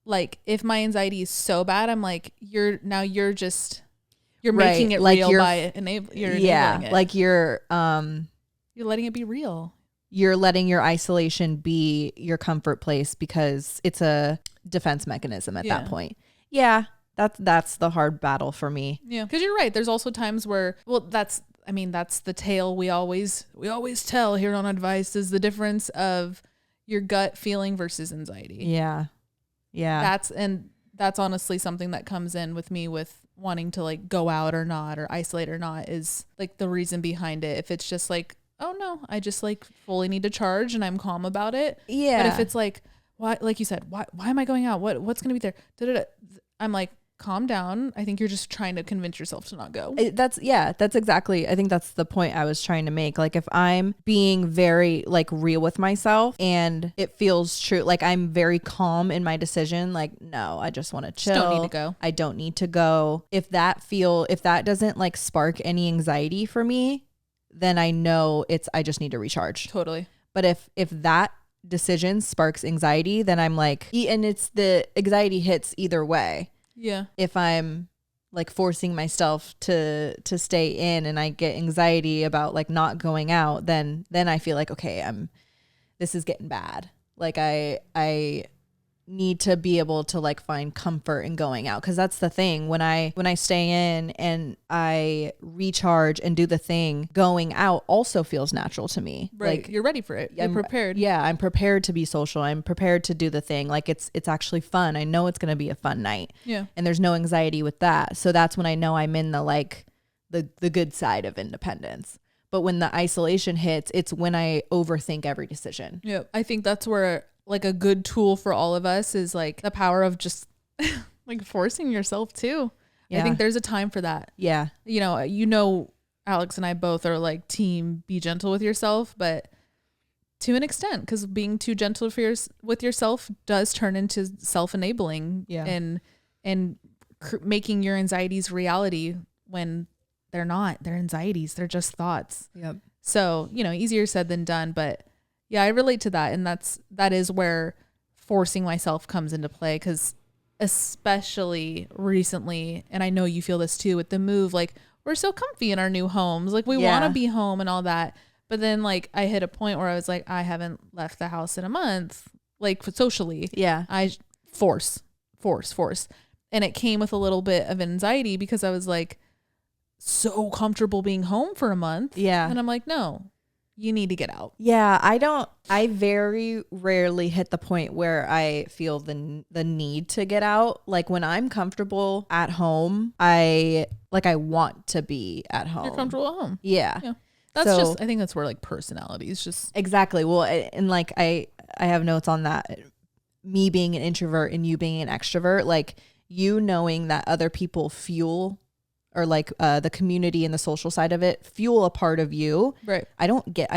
[SPEAKER 2] like, if my anxiety is so bad, I'm like, you're making it
[SPEAKER 1] like
[SPEAKER 2] real by enabling it.
[SPEAKER 1] Like you're
[SPEAKER 2] letting it be real.
[SPEAKER 1] You're letting your isolation be your comfort place, because it's a defense mechanism at that point. Yeah. That's the hard battle for me.
[SPEAKER 2] Yeah. Because you're right. There's also times where, well, that's the tale we always tell here on Oddvice, is the difference of your gut feeling versus anxiety.
[SPEAKER 1] Yeah. Yeah.
[SPEAKER 2] That's honestly something that comes in with me with wanting to like go out or not, or isolate or not, is like the reason behind it. If it's just like, oh no, I just like fully need to charge and I'm calm about it.
[SPEAKER 1] Yeah.
[SPEAKER 2] But if it's like, why, like you said, why am I going out? What's going to be there? Da-da-da. I'm like, calm down. I think you're just trying to convince yourself to not go.
[SPEAKER 1] That's exactly, I think that's the point I was trying to make. Like, if I'm being very like real with myself and it feels true, like I'm very calm in my decision, like, no, I just want to chill.
[SPEAKER 2] Don't need to go.
[SPEAKER 1] I don't need to go. If that doesn't like spark any anxiety for me, then I know I just need to recharge.
[SPEAKER 2] Totally.
[SPEAKER 1] But if that decision sparks anxiety, then I'm like, and it's the anxiety hits either way.
[SPEAKER 2] Yeah.
[SPEAKER 1] If I'm like forcing myself to stay in and I get anxiety about like not going out, then I feel like, okay, this is getting bad. Like I need to be able to like find comfort in going out, because that's the thing. When I stay in and I recharge and do the thing, going out also feels natural to me.
[SPEAKER 2] Right.
[SPEAKER 1] Like,
[SPEAKER 2] you're ready for it. You're prepared.
[SPEAKER 1] Yeah, I'm prepared to be social. I'm prepared to do the thing. Like it's actually fun. I know it's going to be a fun night.
[SPEAKER 2] Yeah.
[SPEAKER 1] And there's no anxiety with that. So that's when I know I'm in the like the good side of independence. But when the isolation hits, it's when I overthink every decision.
[SPEAKER 2] Yeah. I think that's where like a good tool for all of us is like the power of just like forcing yourself too. Yeah. I think there's a time for that.
[SPEAKER 1] Yeah.
[SPEAKER 2] You know, Alex and I both are like team be gentle with yourself, but to an extent, because being too gentle with yourself does turn into self-enabling.
[SPEAKER 1] Yeah.
[SPEAKER 2] and making your anxieties reality when they're not. They're anxieties. They're just thoughts.
[SPEAKER 1] Yep.
[SPEAKER 2] So, easier said than done, but yeah, I relate to that. And that is where forcing myself comes into play. 'Cause especially recently, and I know you feel this too with the move, like we're so comfy in our new homes, like we want to be home and all that, but then like I hit a point where I was like, I haven't left the house in a month, like socially. I force, and it came with a little bit of anxiety because I was like so comfortable being home for a month, and I'm like, no, you need to get out.
[SPEAKER 1] I very rarely hit the point where I feel the need to get out. Like when I'm comfortable at home, I want to be at home.
[SPEAKER 2] You're comfortable at home.
[SPEAKER 1] Yeah.
[SPEAKER 2] That's just, I think that's where like personality is just.
[SPEAKER 1] Exactly. Well, and like I have notes on that. Me being an introvert and you being an extrovert, like you knowing that other people fuel, or like the community and the social side of it fuel a part of you.
[SPEAKER 2] Right.
[SPEAKER 1] I don't get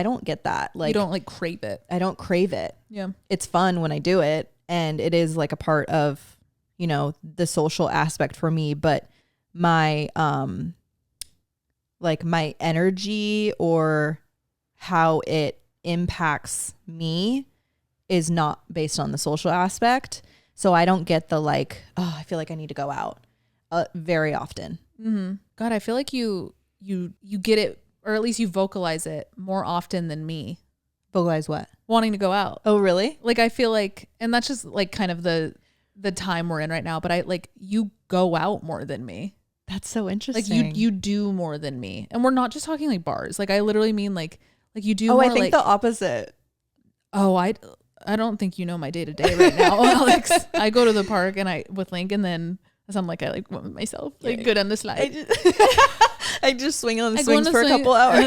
[SPEAKER 1] that. Like
[SPEAKER 2] you don't like crave it.
[SPEAKER 1] I don't crave it.
[SPEAKER 2] Yeah.
[SPEAKER 1] It's fun when I do it, and it is like a part of, you know, the social aspect for me, but my like my energy or how it impacts me is not based on the social aspect. So I don't get the like, oh, I feel like I need to go out very often.
[SPEAKER 2] Mm-hmm. God, I feel like you get it, or at least you vocalize it more often than me.
[SPEAKER 1] Vocalize what?
[SPEAKER 2] Wanting to go out.
[SPEAKER 1] Oh, really?
[SPEAKER 2] Like I feel like, and that's just like kind of the time we're in right now, but I like you go out more than me.
[SPEAKER 1] That's so interesting.
[SPEAKER 2] Like you do more than me. And we're not just talking like bars. Like I literally mean like you do
[SPEAKER 1] more.
[SPEAKER 2] Oh,
[SPEAKER 1] I think like, the opposite.
[SPEAKER 2] Oh, I don't think you know my day to day right now, Alex. I go to the park and with Link, and then I'm like I like went with myself, like good on the slide.
[SPEAKER 1] I just swing on the swings for a couple hours.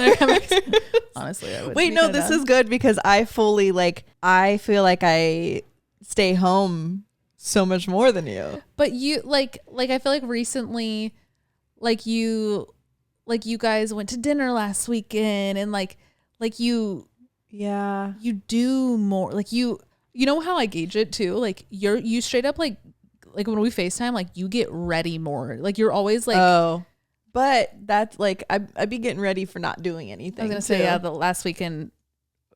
[SPEAKER 2] Honestly, I would.
[SPEAKER 1] Wait, no, this is good because I fully like. I feel like I stay home so much more than you.
[SPEAKER 2] But you like I feel like recently, like you guys went to dinner last weekend, and like you.
[SPEAKER 1] Yeah.
[SPEAKER 2] You do more. Like you know how I gauge it too? Like you straight up like when we FaceTime, like you get ready more. Like you're always like,
[SPEAKER 1] oh, but that's like, I'd be getting ready for not doing anything.
[SPEAKER 2] I was going to say, yeah, the last weekend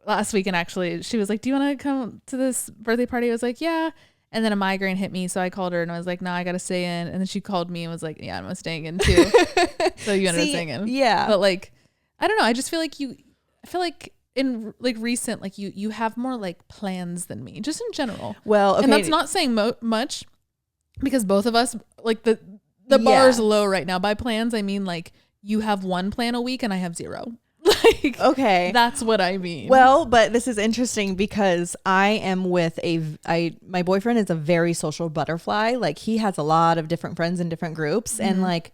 [SPEAKER 2] actually, she was like, do you want to come to this birthday party? I was like, yeah. And then a migraine hit me. So I called her and I was like, nah, I got to stay in. And then she called me and was like, yeah, I'm staying in too. So you ended up staying in.
[SPEAKER 1] Yeah.
[SPEAKER 2] But like, I don't know. I just feel like in like recent, like you have more like plans than me, just in general.
[SPEAKER 1] Well, okay.
[SPEAKER 2] And that's not saying much, because both of us, like the bar is low right now. By plans, I mean like you have one plan a week and I have 0. Like,
[SPEAKER 1] okay,
[SPEAKER 2] that's what I mean.
[SPEAKER 1] Well, but this is interesting because I am with my boyfriend is a very social butterfly. Like he has a lot of different friends in different groups, and like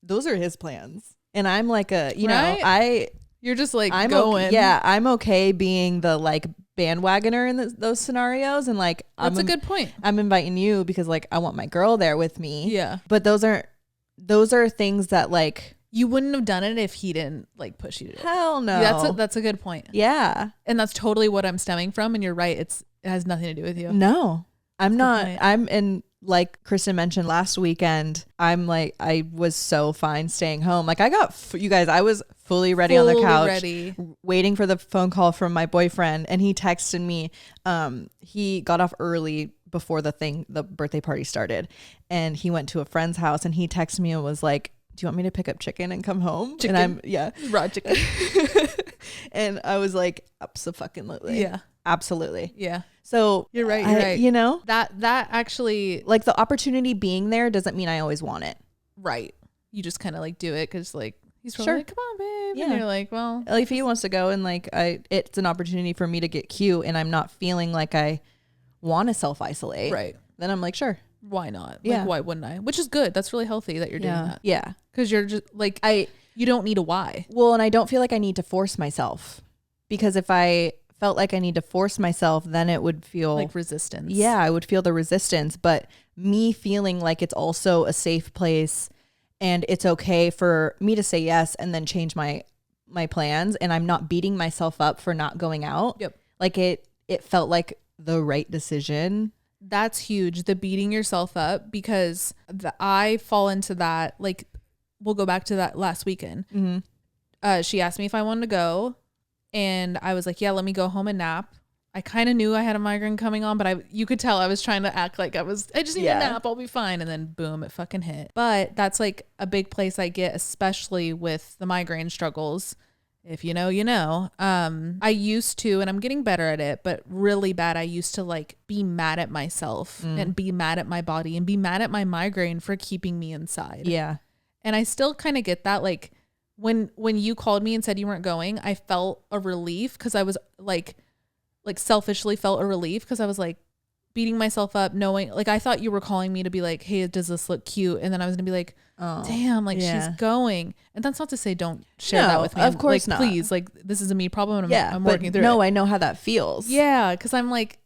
[SPEAKER 1] those are his plans. And I'm like
[SPEAKER 2] you're just like
[SPEAKER 1] I'm
[SPEAKER 2] going.
[SPEAKER 1] I'm okay being the like bandwagoner in those scenarios, and like
[SPEAKER 2] that's a good point.
[SPEAKER 1] I'm inviting you because like I want my girl there with me.
[SPEAKER 2] Yeah,
[SPEAKER 1] but those are things that like.
[SPEAKER 2] You wouldn't have done it if he didn't like push you to do it.
[SPEAKER 1] Hell no.
[SPEAKER 2] That's a good point.
[SPEAKER 1] Yeah.
[SPEAKER 2] And that's totally what I'm stemming from. And you're right. It has nothing to do with you.
[SPEAKER 1] No, I'm not. And like Kristen mentioned last weekend, I was so fine staying home. Like you guys, I was fully ready on the couch, waiting for the phone call from my boyfriend. And he texted me. He got off early before the birthday party started, and he went to a friend's house, and he texted me and was like, do you want me to pick up chicken and come home?
[SPEAKER 2] Chicken.
[SPEAKER 1] And
[SPEAKER 2] raw chicken.
[SPEAKER 1] And I was like, absolutely.
[SPEAKER 2] Yeah.
[SPEAKER 1] Absolutely.
[SPEAKER 2] Yeah.
[SPEAKER 1] So
[SPEAKER 2] you're right.
[SPEAKER 1] You know,
[SPEAKER 2] that actually,
[SPEAKER 1] like the opportunity being there doesn't mean I always want it.
[SPEAKER 2] Right. You just kind of like do it because like he's probably like, come on, babe. Yeah. And you're like, well,
[SPEAKER 1] like if he wants to go, and like it's an opportunity for me to get cute, and I'm not feeling like I want to self-isolate.
[SPEAKER 2] Right.
[SPEAKER 1] Then I'm like, sure.
[SPEAKER 2] Why not?
[SPEAKER 1] Yeah.
[SPEAKER 2] Like, why wouldn't I? Which is good. That's really healthy that you're doing that.
[SPEAKER 1] Yeah.
[SPEAKER 2] Because you're just like, you don't need a why.
[SPEAKER 1] Well, and I don't feel like I need to force myself, because if I felt like I need to force myself, then it would feel
[SPEAKER 2] like resistance.
[SPEAKER 1] Yeah, I would feel the resistance. But me feeling like it's also a safe place, and it's okay for me to say yes and then change my plans, and I'm not beating myself up for not going out.
[SPEAKER 2] Yep.
[SPEAKER 1] Like it felt like the right decision.
[SPEAKER 2] That's huge. The beating yourself up, because I fall into that. Like, we'll go back to that last weekend. Mm-hmm. She asked me if I wanted to go, and I was like, yeah, let me go home and nap. I kind of knew I had a migraine coming on, but you could tell I was trying to act like I just need a nap. I'll be fine. And then boom, it fucking hit. But that's like a big place I get, especially with the migraine struggles. If you know, you know. I used to, and I'm getting better at it, but really bad. I used to like be mad at myself and be mad at my body and be mad at my migraine for keeping me inside.
[SPEAKER 1] Yeah.
[SPEAKER 2] And I still kind of get that. Like when you called me and said you weren't going, I felt a relief because I was like selfishly felt a relief because I was like beating myself up knowing like I thought you were calling me to be like, hey, does this look cute? And then I was gonna be like, oh, damn, like she's going. And that's not to say don't share that with me.
[SPEAKER 1] Of course
[SPEAKER 2] like,
[SPEAKER 1] not.
[SPEAKER 2] Please, like this is a me problem and I'm working through it.
[SPEAKER 1] No, I know how that feels.
[SPEAKER 2] Yeah, because I'm like,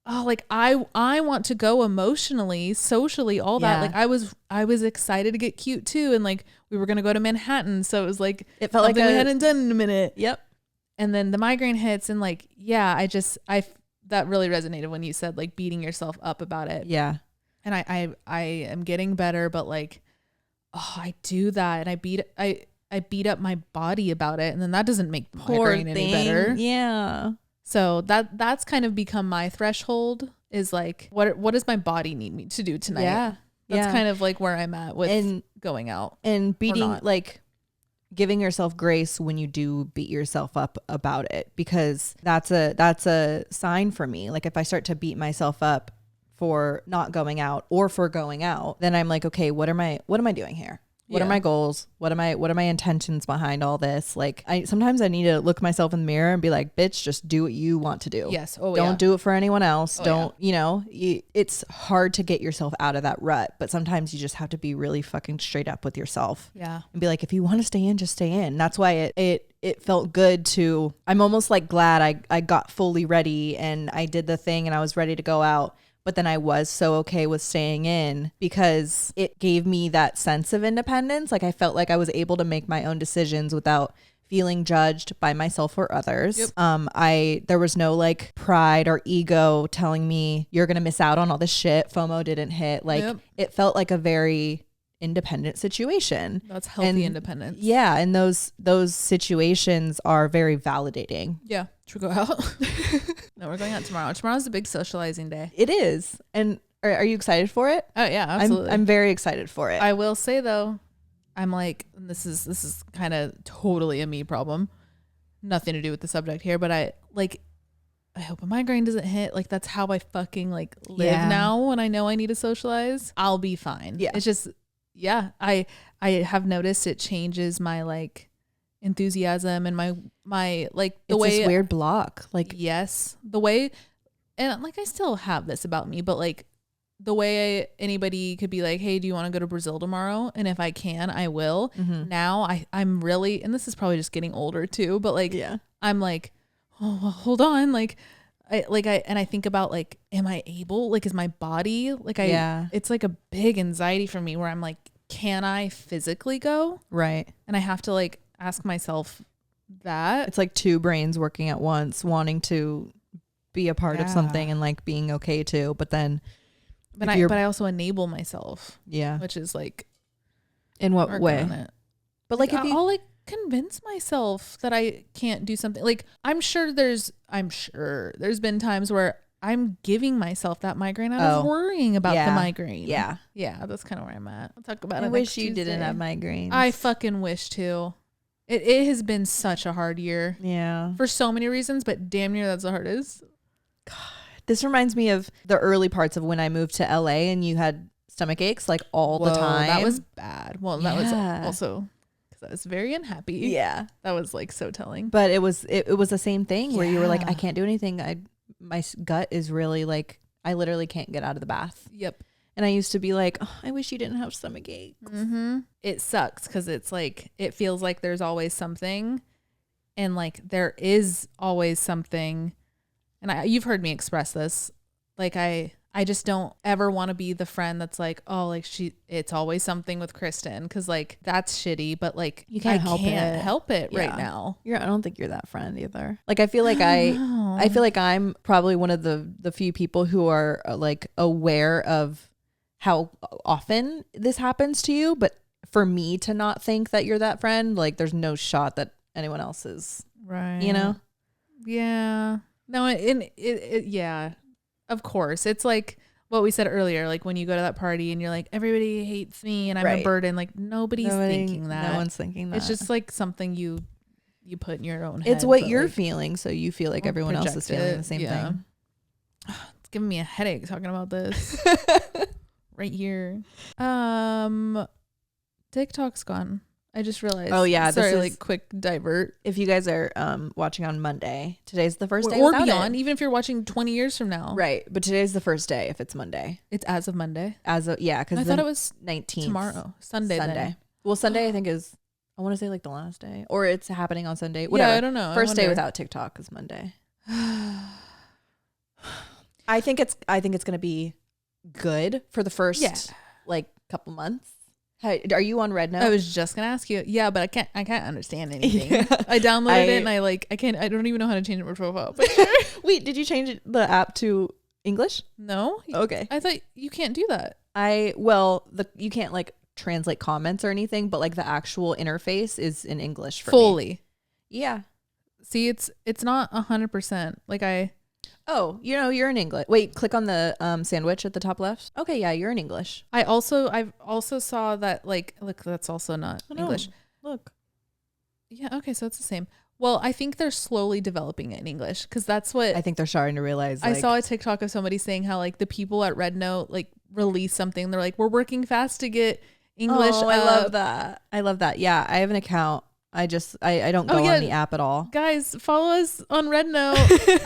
[SPEAKER 2] oh, like I want to go emotionally, socially, all that. Like I was excited to get cute too, and like we were gonna go to Manhattan, so it was like
[SPEAKER 1] it felt like
[SPEAKER 2] we hadn't done in a minute.
[SPEAKER 1] Yep.
[SPEAKER 2] And then the migraine hits and like, I that really resonated when you said like beating yourself up about it.
[SPEAKER 1] Yeah.
[SPEAKER 2] And I am getting better, but like, oh, I do that. And I beat up my body about it. And then that doesn't make the migraine any better.
[SPEAKER 1] Yeah.
[SPEAKER 2] So that's kind of become my threshold is like, what does my body need me to do tonight?
[SPEAKER 1] Yeah.
[SPEAKER 2] That's kind of like where I'm at with going out.
[SPEAKER 1] And beating like giving yourself grace when you do beat yourself up about it, because that's a sign for me. Like if I start to beat myself up for not going out or for going out, then I'm like, okay, what am I doing here? What are my goals? What are my intentions behind all this? Like sometimes I need to look myself in the mirror and be like, bitch, just do what you want to do.
[SPEAKER 2] Yes.
[SPEAKER 1] Don't do it for anyone else. It's hard to get yourself out of that rut, but sometimes you just have to be really fucking straight up with yourself.
[SPEAKER 2] Yeah.
[SPEAKER 1] And be like, if you want to stay in, just stay in. That's why it felt good to, I'm almost like glad I got fully ready and I did the thing and I was ready to go out. But then I was so okay with staying in because it gave me that sense of independence. Like I felt like I was able to make my own decisions without feeling judged by myself or others. Yep. There was no like pride or ego telling me you're going to miss out on all this shit. FOMO didn't hit. Like It felt like a very independent situation.
[SPEAKER 2] That's healthy independence.
[SPEAKER 1] Yeah. And those situations are very validating.
[SPEAKER 2] Yeah. Should we go out? No, we're going out tomorrow. Tomorrow's the big socializing day.
[SPEAKER 1] It is. And are you excited for it?
[SPEAKER 2] Oh yeah, absolutely.
[SPEAKER 1] I'm very excited for it.
[SPEAKER 2] I will say though, I'm like, this is kind of totally a me problem. Nothing to do with the subject here, but I hope a migraine doesn't hit. Like that's how I fucking like live now when I know I need to socialize. I'll be fine. Yeah. It's just, I have noticed it changes my like enthusiasm and my like the way
[SPEAKER 1] this weird block. Like
[SPEAKER 2] yes, the way, and like I still have this about me, but like the way anybody could be like, hey, do you want to go to Brazil tomorrow? And if I can, I will. Mm-hmm. Now I'm really, and this is probably just getting older too, but like I'm like, oh, well, hold on, I think about like, am I able? Like, is my body like it's like a big anxiety for me where I'm like, can I physically go?
[SPEAKER 1] Right.
[SPEAKER 2] And I have to like ask myself that.
[SPEAKER 1] It's like two brains working at once, wanting to be a part of something and like being okay too. But I
[SPEAKER 2] also enable myself. Yeah. Which is like,
[SPEAKER 1] in what way? But like,
[SPEAKER 2] I'll like convince myself that I can't do something. Like I'm sure there's been times where I'm giving myself that migraine out of worrying about the migraine. Yeah. Yeah. That's kind of where I'm at. I'll talk about it.
[SPEAKER 1] I wish you didn't have migraines.
[SPEAKER 2] I fucking wish too. It has been such a hard year. Yeah. For so many reasons, but damn near that's the hardest.
[SPEAKER 1] God. This reminds me of the early parts of when I moved to LA and you had stomach aches like all the time.
[SPEAKER 2] That was bad. Well, that was also because I was very unhappy. Yeah. That was like so telling.
[SPEAKER 1] But it was the same thing where you were like, I can't do anything. My gut is really like, I literally can't get out of the bath. Yep. And I used to be like, oh, I wish you didn't have stomach aches.
[SPEAKER 2] Mm-hmm. It sucks because it's like, it feels like there's always something. And like, there is always something. And you've heard me express this. Like, I just don't ever want to be the friend that's like, oh, like it's always something with Kristen. Cause like, that's shitty, but like,
[SPEAKER 1] you can't
[SPEAKER 2] help it right now.
[SPEAKER 1] I don't think you're that friend either. Like, I feel like I feel like I'm probably one of the few people who are like aware of how often this happens to you. But for me to not think that you're that friend, like there's no shot that anyone else is, right? You know?
[SPEAKER 2] Yeah. No, yeah, of course. It's like what we said earlier, like when you go to that party and you're like, everybody hates me and I'm a burden. Like nobody's thinking that.
[SPEAKER 1] No one's thinking that.
[SPEAKER 2] It's just like something you put in your own head.
[SPEAKER 1] It's what you're feeling, so you feel like everyone else is feeling the same thing.
[SPEAKER 2] It's giving me a headache talking about this. Right here. TikTok's gone. I just realized.
[SPEAKER 1] Oh yeah,
[SPEAKER 2] sorry. Like quick divert.
[SPEAKER 1] If you guys are watching on Monday, today's the first day
[SPEAKER 2] or beyond. Even if you're watching 20 years from now,
[SPEAKER 1] right? But today's the first day. If it's Monday,
[SPEAKER 2] it's as of Monday.
[SPEAKER 1] Because
[SPEAKER 2] I thought it was
[SPEAKER 1] 19th
[SPEAKER 2] tomorrow, Sunday. Then.
[SPEAKER 1] Well, Sunday I think is. I want to say like the last day, or it's happening on Sunday. Whatever.
[SPEAKER 2] Yeah, I don't know.
[SPEAKER 1] First day without TikTok is Monday. I think it's gonna be good for the first like couple months. Are you on Red Note?
[SPEAKER 2] I was just gonna ask you. Yeah, but I can't understand anything. Yeah. I downloaded it and I don't even know how to change my profile picture.
[SPEAKER 1] Wait, did you change the app to English?
[SPEAKER 2] No.
[SPEAKER 1] Okay.
[SPEAKER 2] I thought you can't do that.
[SPEAKER 1] You can't like translate comments or anything, but like the actual interface is in English for
[SPEAKER 2] fully.
[SPEAKER 1] Me. Yeah.
[SPEAKER 2] See, it's not 100%. Like
[SPEAKER 1] Oh, you're in English. Wait, click on the sandwich at the top left. Okay, yeah, you're in English.
[SPEAKER 2] I've also saw that like look, that's also not English.
[SPEAKER 1] Look.
[SPEAKER 2] Yeah, okay, so it's the same. Well, I think they're slowly developing it in English because that's what
[SPEAKER 1] I think they're starting to realize.
[SPEAKER 2] I saw a TikTok of somebody saying how like the people at Red Note like release something. They're like, we're working fast to get English.
[SPEAKER 1] Oh, I love that. I love that. Yeah, I have an account. I don't go on the app at all.
[SPEAKER 2] Guys, follow us on Red Note.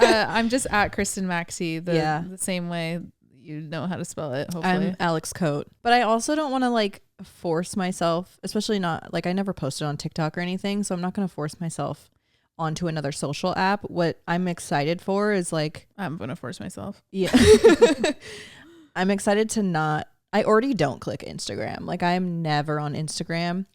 [SPEAKER 2] I'm just at Kristen Maxey, the same way you know how to spell it, hopefully.
[SPEAKER 1] I'm Alex Coate. But I also don't want to like force myself, especially not like I never posted on TikTok or anything, so I'm not going to force myself onto another social app. What I'm excited for is like
[SPEAKER 2] I'm going to force myself.
[SPEAKER 1] Yeah. I'm excited to not. I already don't click Instagram. Like I am never on Instagram.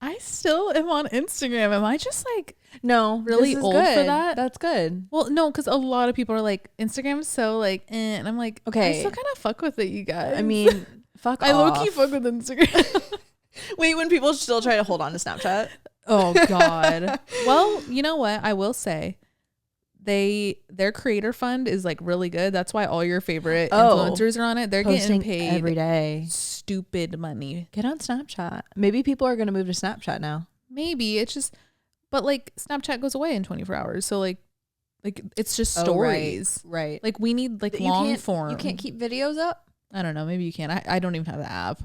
[SPEAKER 2] I still am on Instagram. Am I just like
[SPEAKER 1] really
[SPEAKER 2] old
[SPEAKER 1] good.
[SPEAKER 2] for that?
[SPEAKER 1] That's good.
[SPEAKER 2] Well, no, because a lot of people are like, Instagram's so like, and I'm like, okay, I still kind of fuck with it, you guys.
[SPEAKER 1] I mean, fuck off.
[SPEAKER 2] I low-key fuck with Instagram.
[SPEAKER 1] Wait, when people still try to hold on to Snapchat?
[SPEAKER 2] Oh, God. Well, you know what? I will say their creator fund is like really good. That's why all your favorite influencers are on it. They're getting paid
[SPEAKER 1] every day.
[SPEAKER 2] Stupid money.
[SPEAKER 1] Get on Snapchat. Maybe people are going to move to Snapchat now.
[SPEAKER 2] Maybe it's just, but like Snapchat goes away in 24 hours. So like it's just stories.
[SPEAKER 1] Right.
[SPEAKER 2] Like we need like long form.
[SPEAKER 1] You can't keep videos up?
[SPEAKER 2] I don't know. Maybe you can. I don't even have the app.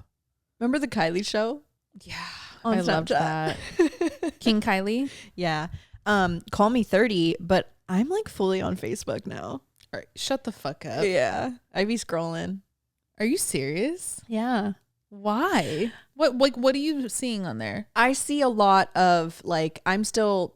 [SPEAKER 1] Remember the Kylie show?
[SPEAKER 2] Yeah.
[SPEAKER 1] On
[SPEAKER 2] I
[SPEAKER 1] Snapchat.
[SPEAKER 2] loved that. King Kylie.
[SPEAKER 1] Yeah. Call me 30, but I'm like fully on Facebook now.
[SPEAKER 2] All right, shut the fuck up.
[SPEAKER 1] Yeah, I be scrolling.
[SPEAKER 2] Are you serious?
[SPEAKER 1] Yeah.
[SPEAKER 2] Why? What are you seeing on there?
[SPEAKER 1] I see a lot of like I'm still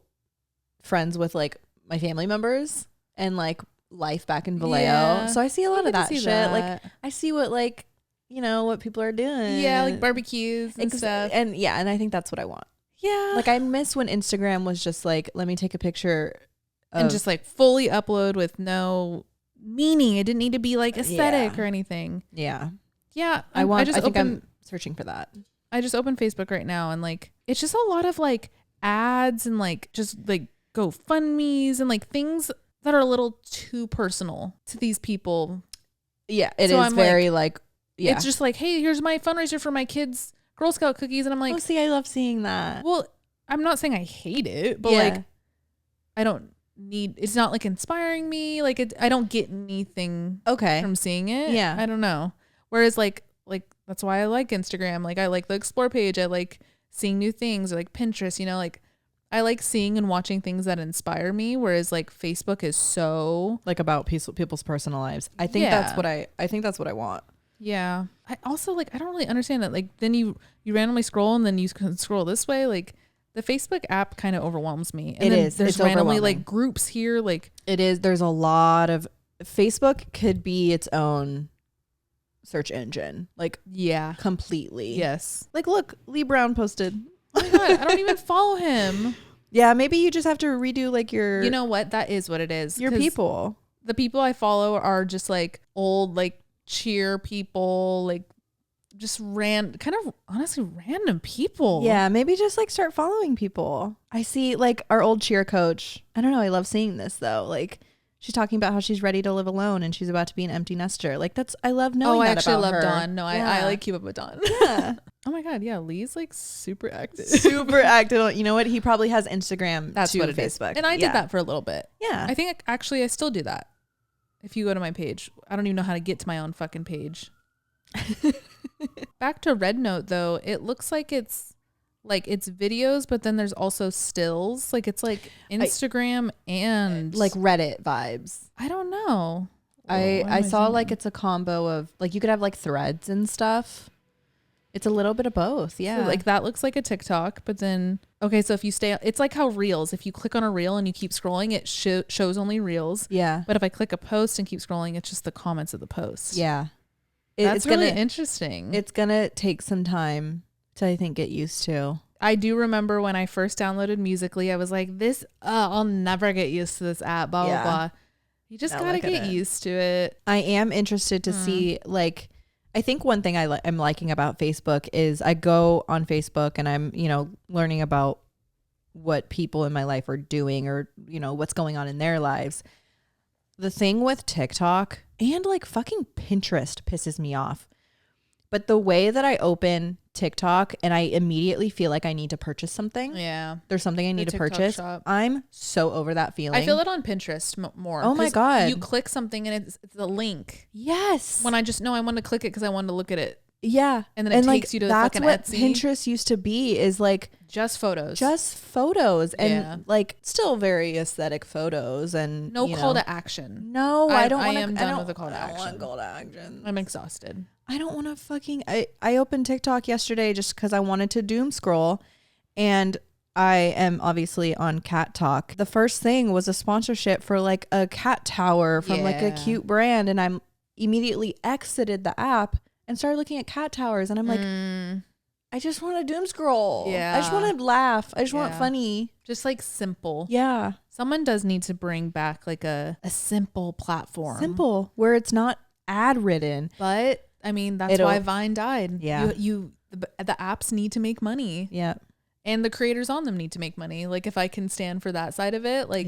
[SPEAKER 1] friends with like my family members and like life back in Vallejo. Yeah. So I see a lot of that shit. Like I see what like what people are doing.
[SPEAKER 2] Yeah, like barbecues and stuff.
[SPEAKER 1] And yeah, and I think that's what I want.
[SPEAKER 2] Yeah.
[SPEAKER 1] Like I miss when Instagram was just like, let me take a picture
[SPEAKER 2] and just like fully upload with no meaning. It didn't need to be like aesthetic or anything.
[SPEAKER 1] Yeah.
[SPEAKER 2] Yeah.
[SPEAKER 1] I think I'm searching for that.
[SPEAKER 2] I just opened Facebook right now and like it's just a lot of like ads and like just like GoFundMe's and like things that are a little too personal to these people.
[SPEAKER 1] Yeah, it is very like yeah.
[SPEAKER 2] It's just like, hey, here's my fundraiser for my kids' Girl Scout cookies, and I'm like,
[SPEAKER 1] oh, see, I love seeing that.
[SPEAKER 2] Well, I'm not saying I hate it, but like, I don't need. It's not like inspiring me. Like, I don't get anything from seeing it.
[SPEAKER 1] Yeah,
[SPEAKER 2] I don't know. Whereas like that's why I like Instagram. Like, I like the explore page. I like seeing new things. Or like Pinterest. Like I like seeing and watching things that inspire me. Whereas like Facebook is so
[SPEAKER 1] like about people's personal lives. I think that's what I think that's what I want.
[SPEAKER 2] Yeah. I also like, I don't really understand that. Like then you randomly scroll and then you can scroll this way. Like the Facebook app kind of overwhelms me. And there's it's randomly like groups here. Like
[SPEAKER 1] it is. There's a lot of Facebook could be its own search engine. Like,
[SPEAKER 2] yeah,
[SPEAKER 1] completely.
[SPEAKER 2] Yes.
[SPEAKER 1] Like, look, Lee Brown posted.
[SPEAKER 2] Oh my God. I don't even follow him.
[SPEAKER 1] Yeah. Maybe you just have to redo like your,
[SPEAKER 2] you know what? That is what it is.
[SPEAKER 1] Your people.
[SPEAKER 2] The people I follow are just like old, like cheer people, like just kind of honestly random people.
[SPEAKER 1] Yeah, maybe just like start following people. I see like our old cheer coach. I don't know. I love seeing this though. Like she's talking about how she's ready to live alone and she's about to be an empty nester. Like I love knowing that about her.
[SPEAKER 2] I actually love Dawn. No, yeah. I like keep up with Dawn.
[SPEAKER 1] Yeah.
[SPEAKER 2] Oh my God. Yeah. Lee's like super active.
[SPEAKER 1] Super active. You know what? He probably has Instagram.
[SPEAKER 2] That's
[SPEAKER 1] too,
[SPEAKER 2] what it
[SPEAKER 1] Facebook.
[SPEAKER 2] is. And I did that for a little bit.
[SPEAKER 1] Yeah.
[SPEAKER 2] I think actually I still do that. If you go to my page, I don't even know how to get to my own fucking page. Back to Red Note though, it looks like it's videos, but then there's also stills. Like it's like Instagram and
[SPEAKER 1] like Reddit vibes.
[SPEAKER 2] I don't know.
[SPEAKER 1] I saw like it's a combo of like you could have like threads and stuff. It's a little bit of both. Yeah.
[SPEAKER 2] So like that looks like a TikTok, but then, okay. So if you it's like how Reels, if you click on a reel and you keep scrolling, it shows only Reels.
[SPEAKER 1] Yeah.
[SPEAKER 2] But if I click a post and keep scrolling, it's just the comments of the post.
[SPEAKER 1] Yeah.
[SPEAKER 2] That's really interesting.
[SPEAKER 1] It's going to take some time to, I think, get used to.
[SPEAKER 2] I do remember when I first downloaded Musical.ly, I was like, I'll never get used to this app, blah, blah, blah. You just got to get used to it.
[SPEAKER 1] I am interested to see, like, I think one thing I'm liking about Facebook is I go on Facebook and I'm, learning about what people in my life are doing or, what's going on in their lives. The thing with TikTok and like fucking Pinterest pisses me off. But the way that I open TikTok and I immediately feel like I need to purchase something.
[SPEAKER 2] Yeah.
[SPEAKER 1] There's something I need to purchase. Shop. I'm so over that feeling.
[SPEAKER 2] I feel it on Pinterest more.
[SPEAKER 1] Oh my God.
[SPEAKER 2] You click something and it's a link.
[SPEAKER 1] Yes.
[SPEAKER 2] When I just know I want to click it because I want to look at it.
[SPEAKER 1] Yeah.
[SPEAKER 2] And then it takes you to the fucking Etsy.
[SPEAKER 1] That's what Pinterest used to be, is like
[SPEAKER 2] just photos.
[SPEAKER 1] And like still very aesthetic photos and
[SPEAKER 2] no call to action.
[SPEAKER 1] No, I don't want to.
[SPEAKER 2] I am done with the call to action.
[SPEAKER 1] I don't want call to action.
[SPEAKER 2] I'm exhausted.
[SPEAKER 1] I don't want to fucking I opened TikTok yesterday just because I wanted to doom scroll, and I am obviously on Cat Talk. The first thing was a sponsorship for like a cat tower from like a cute brand, and I'm immediately exited the app and started looking at cat towers, and I'm like, I just want to doom scroll. Yeah. I just want to laugh. I just want funny.
[SPEAKER 2] Just like simple.
[SPEAKER 1] Yeah.
[SPEAKER 2] Someone does need to bring back like a simple platform.
[SPEAKER 1] Simple, where it's not ad ridden.
[SPEAKER 2] But I mean, that's why Vine died. Yeah. The apps need to make money.
[SPEAKER 1] Yeah.
[SPEAKER 2] And the creators on them need to make money. Like if I can stand for that side of it, like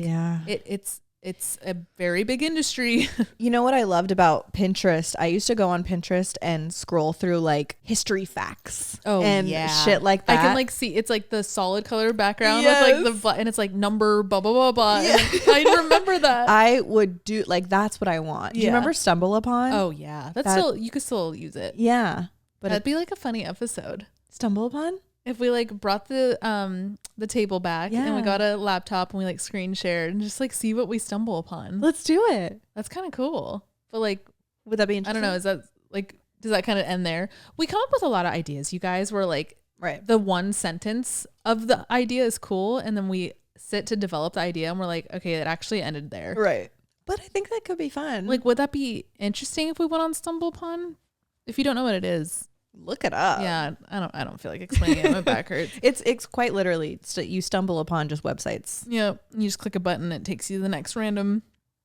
[SPEAKER 2] it's a very big industry.
[SPEAKER 1] You know what I loved about Pinterest? I used to go on Pinterest and scroll through like history facts and shit like that.
[SPEAKER 2] I can like see it's like the solid color background with like and it's like number blah blah blah blah. Yeah. I remember that.
[SPEAKER 1] I would do like that's what I want. Do you remember Stumble Upon?
[SPEAKER 2] Oh yeah, that's still you could still use it.
[SPEAKER 1] Yeah, but
[SPEAKER 2] that'd be like a funny episode.
[SPEAKER 1] Stumble Upon.
[SPEAKER 2] If we like brought the table back and we got a laptop and we like screen shared and just like see what we stumble upon.
[SPEAKER 1] Let's do it.
[SPEAKER 2] That's kind of cool. But like,
[SPEAKER 1] would that be interesting?
[SPEAKER 2] I don't know. Is that like, does that kind of end there? We come up with a lot of ideas, you guys, where like the one sentence of the idea is cool. And then we sit to develop the idea and we're like, okay, it actually ended there.
[SPEAKER 1] Right. But I think that could be fun.
[SPEAKER 2] Like, would that be interesting if we went on Stumble Upon? If you don't know what it is,
[SPEAKER 1] look it up.
[SPEAKER 2] Yeah, I don't feel like explaining it. My back hurts.
[SPEAKER 1] It's quite literally you stumble upon just websites.
[SPEAKER 2] Yeah, you just click a button, it takes you to the next random.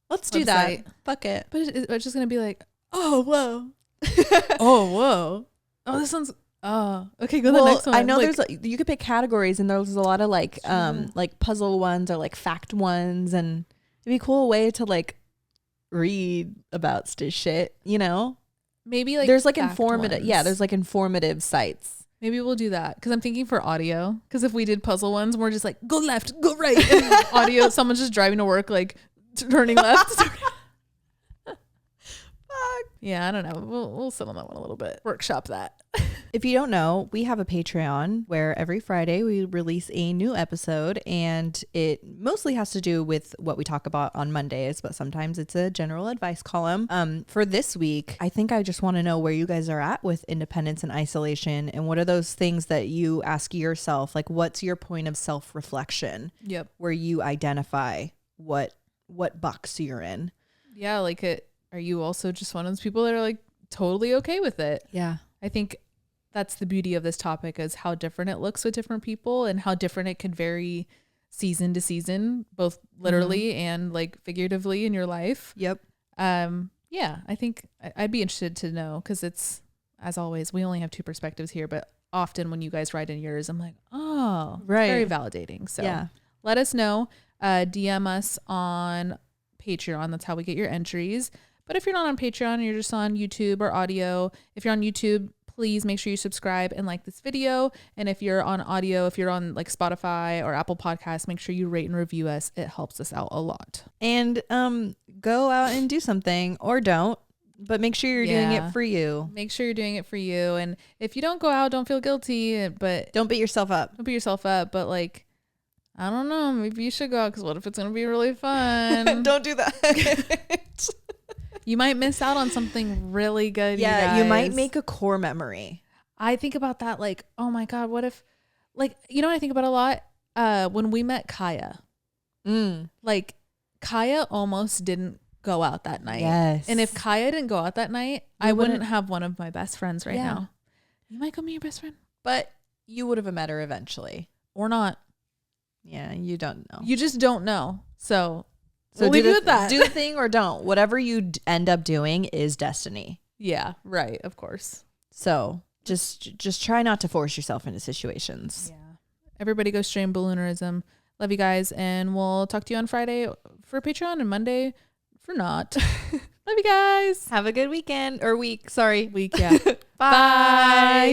[SPEAKER 1] Let's do that. Fuck it.
[SPEAKER 2] But it's just gonna be like, oh whoa, oh whoa, oh this one's okay. Go to the next one.
[SPEAKER 1] I know there's you could pick categories, and there's a lot of like puzzle ones or like fact ones, and it'd be a cool way to like read about shit.
[SPEAKER 2] Maybe like
[SPEAKER 1] there's like informative ones. Yeah, there's like informative sites.
[SPEAKER 2] Maybe we'll do that because I'm thinking for audio, because if we did puzzle ones, we're just like go left, go right, and audio someone's just driving to work like turning left. Yeah, I don't know. We'll sit on that one a little bit. Workshop that.
[SPEAKER 1] If you don't know, we have a Patreon where every Friday we release a new episode, and it mostly has to do with what we talk about on Mondays, but sometimes it's a general advice column. For this week, I think I just want to know where you guys are at with independence and isolation, and what are those things that you ask yourself? Like, what's your point of self-reflection?
[SPEAKER 2] Yep.
[SPEAKER 1] Where you identify what box you're in.
[SPEAKER 2] Yeah, like are you also just one of those people that are like totally okay with it?
[SPEAKER 1] Yeah.
[SPEAKER 2] I think that's the beauty of this topic, is how different it looks with different people and how different it could vary season to season, both literally and like figuratively in your life.
[SPEAKER 1] Yep.
[SPEAKER 2] Yeah, I think I'd be interested to know, because it's as always, we only have two perspectives here, but often when you guys write in yours, I'm like, oh,
[SPEAKER 1] Right.
[SPEAKER 2] very validating. So let us know. DM us on Patreon. That's how we get your entries. But if you're not on Patreon, you're just on YouTube or audio. If you're on YouTube, please make sure you subscribe and like this video. And if you're on audio, if you're on like Spotify or Apple Podcasts, make sure you rate and review us. It helps us out a lot.
[SPEAKER 1] And go out and do something, or don't, but make sure you're doing it for you.
[SPEAKER 2] Make sure you're doing it for you. And if you don't go out, don't feel guilty, but
[SPEAKER 1] don't beat yourself up.
[SPEAKER 2] Don't beat yourself up. But like, I don't know, maybe you should go out, because what if it's going to be really fun?
[SPEAKER 1] Don't do that.
[SPEAKER 2] You might miss out on something really good.
[SPEAKER 1] Yeah, you might make a core memory.
[SPEAKER 2] I think about that like, oh my God, what if, like, you know what I think about a lot? When we met Kaya. Like, Kaya almost didn't go out that night.
[SPEAKER 1] Yes.
[SPEAKER 2] And if Kaya didn't go out that night, I wouldn't have one of my best friends right now. You might go meet your best friend.
[SPEAKER 1] But you would have met her eventually.
[SPEAKER 2] Or not.
[SPEAKER 1] Yeah, you don't know.
[SPEAKER 2] You just don't know. So
[SPEAKER 1] we'll leave it with that. Do the thing or don't. Whatever you end up doing is destiny.
[SPEAKER 2] Yeah, right. Of course.
[SPEAKER 1] So just try not to force yourself into situations.
[SPEAKER 2] Yeah. Everybody go stream Balloonerism. Love you guys. And we'll talk to you on Friday for Patreon and Monday for not. Love you guys.
[SPEAKER 1] Have a good weekend or week. Sorry.
[SPEAKER 2] Week. Yeah.
[SPEAKER 1] Bye.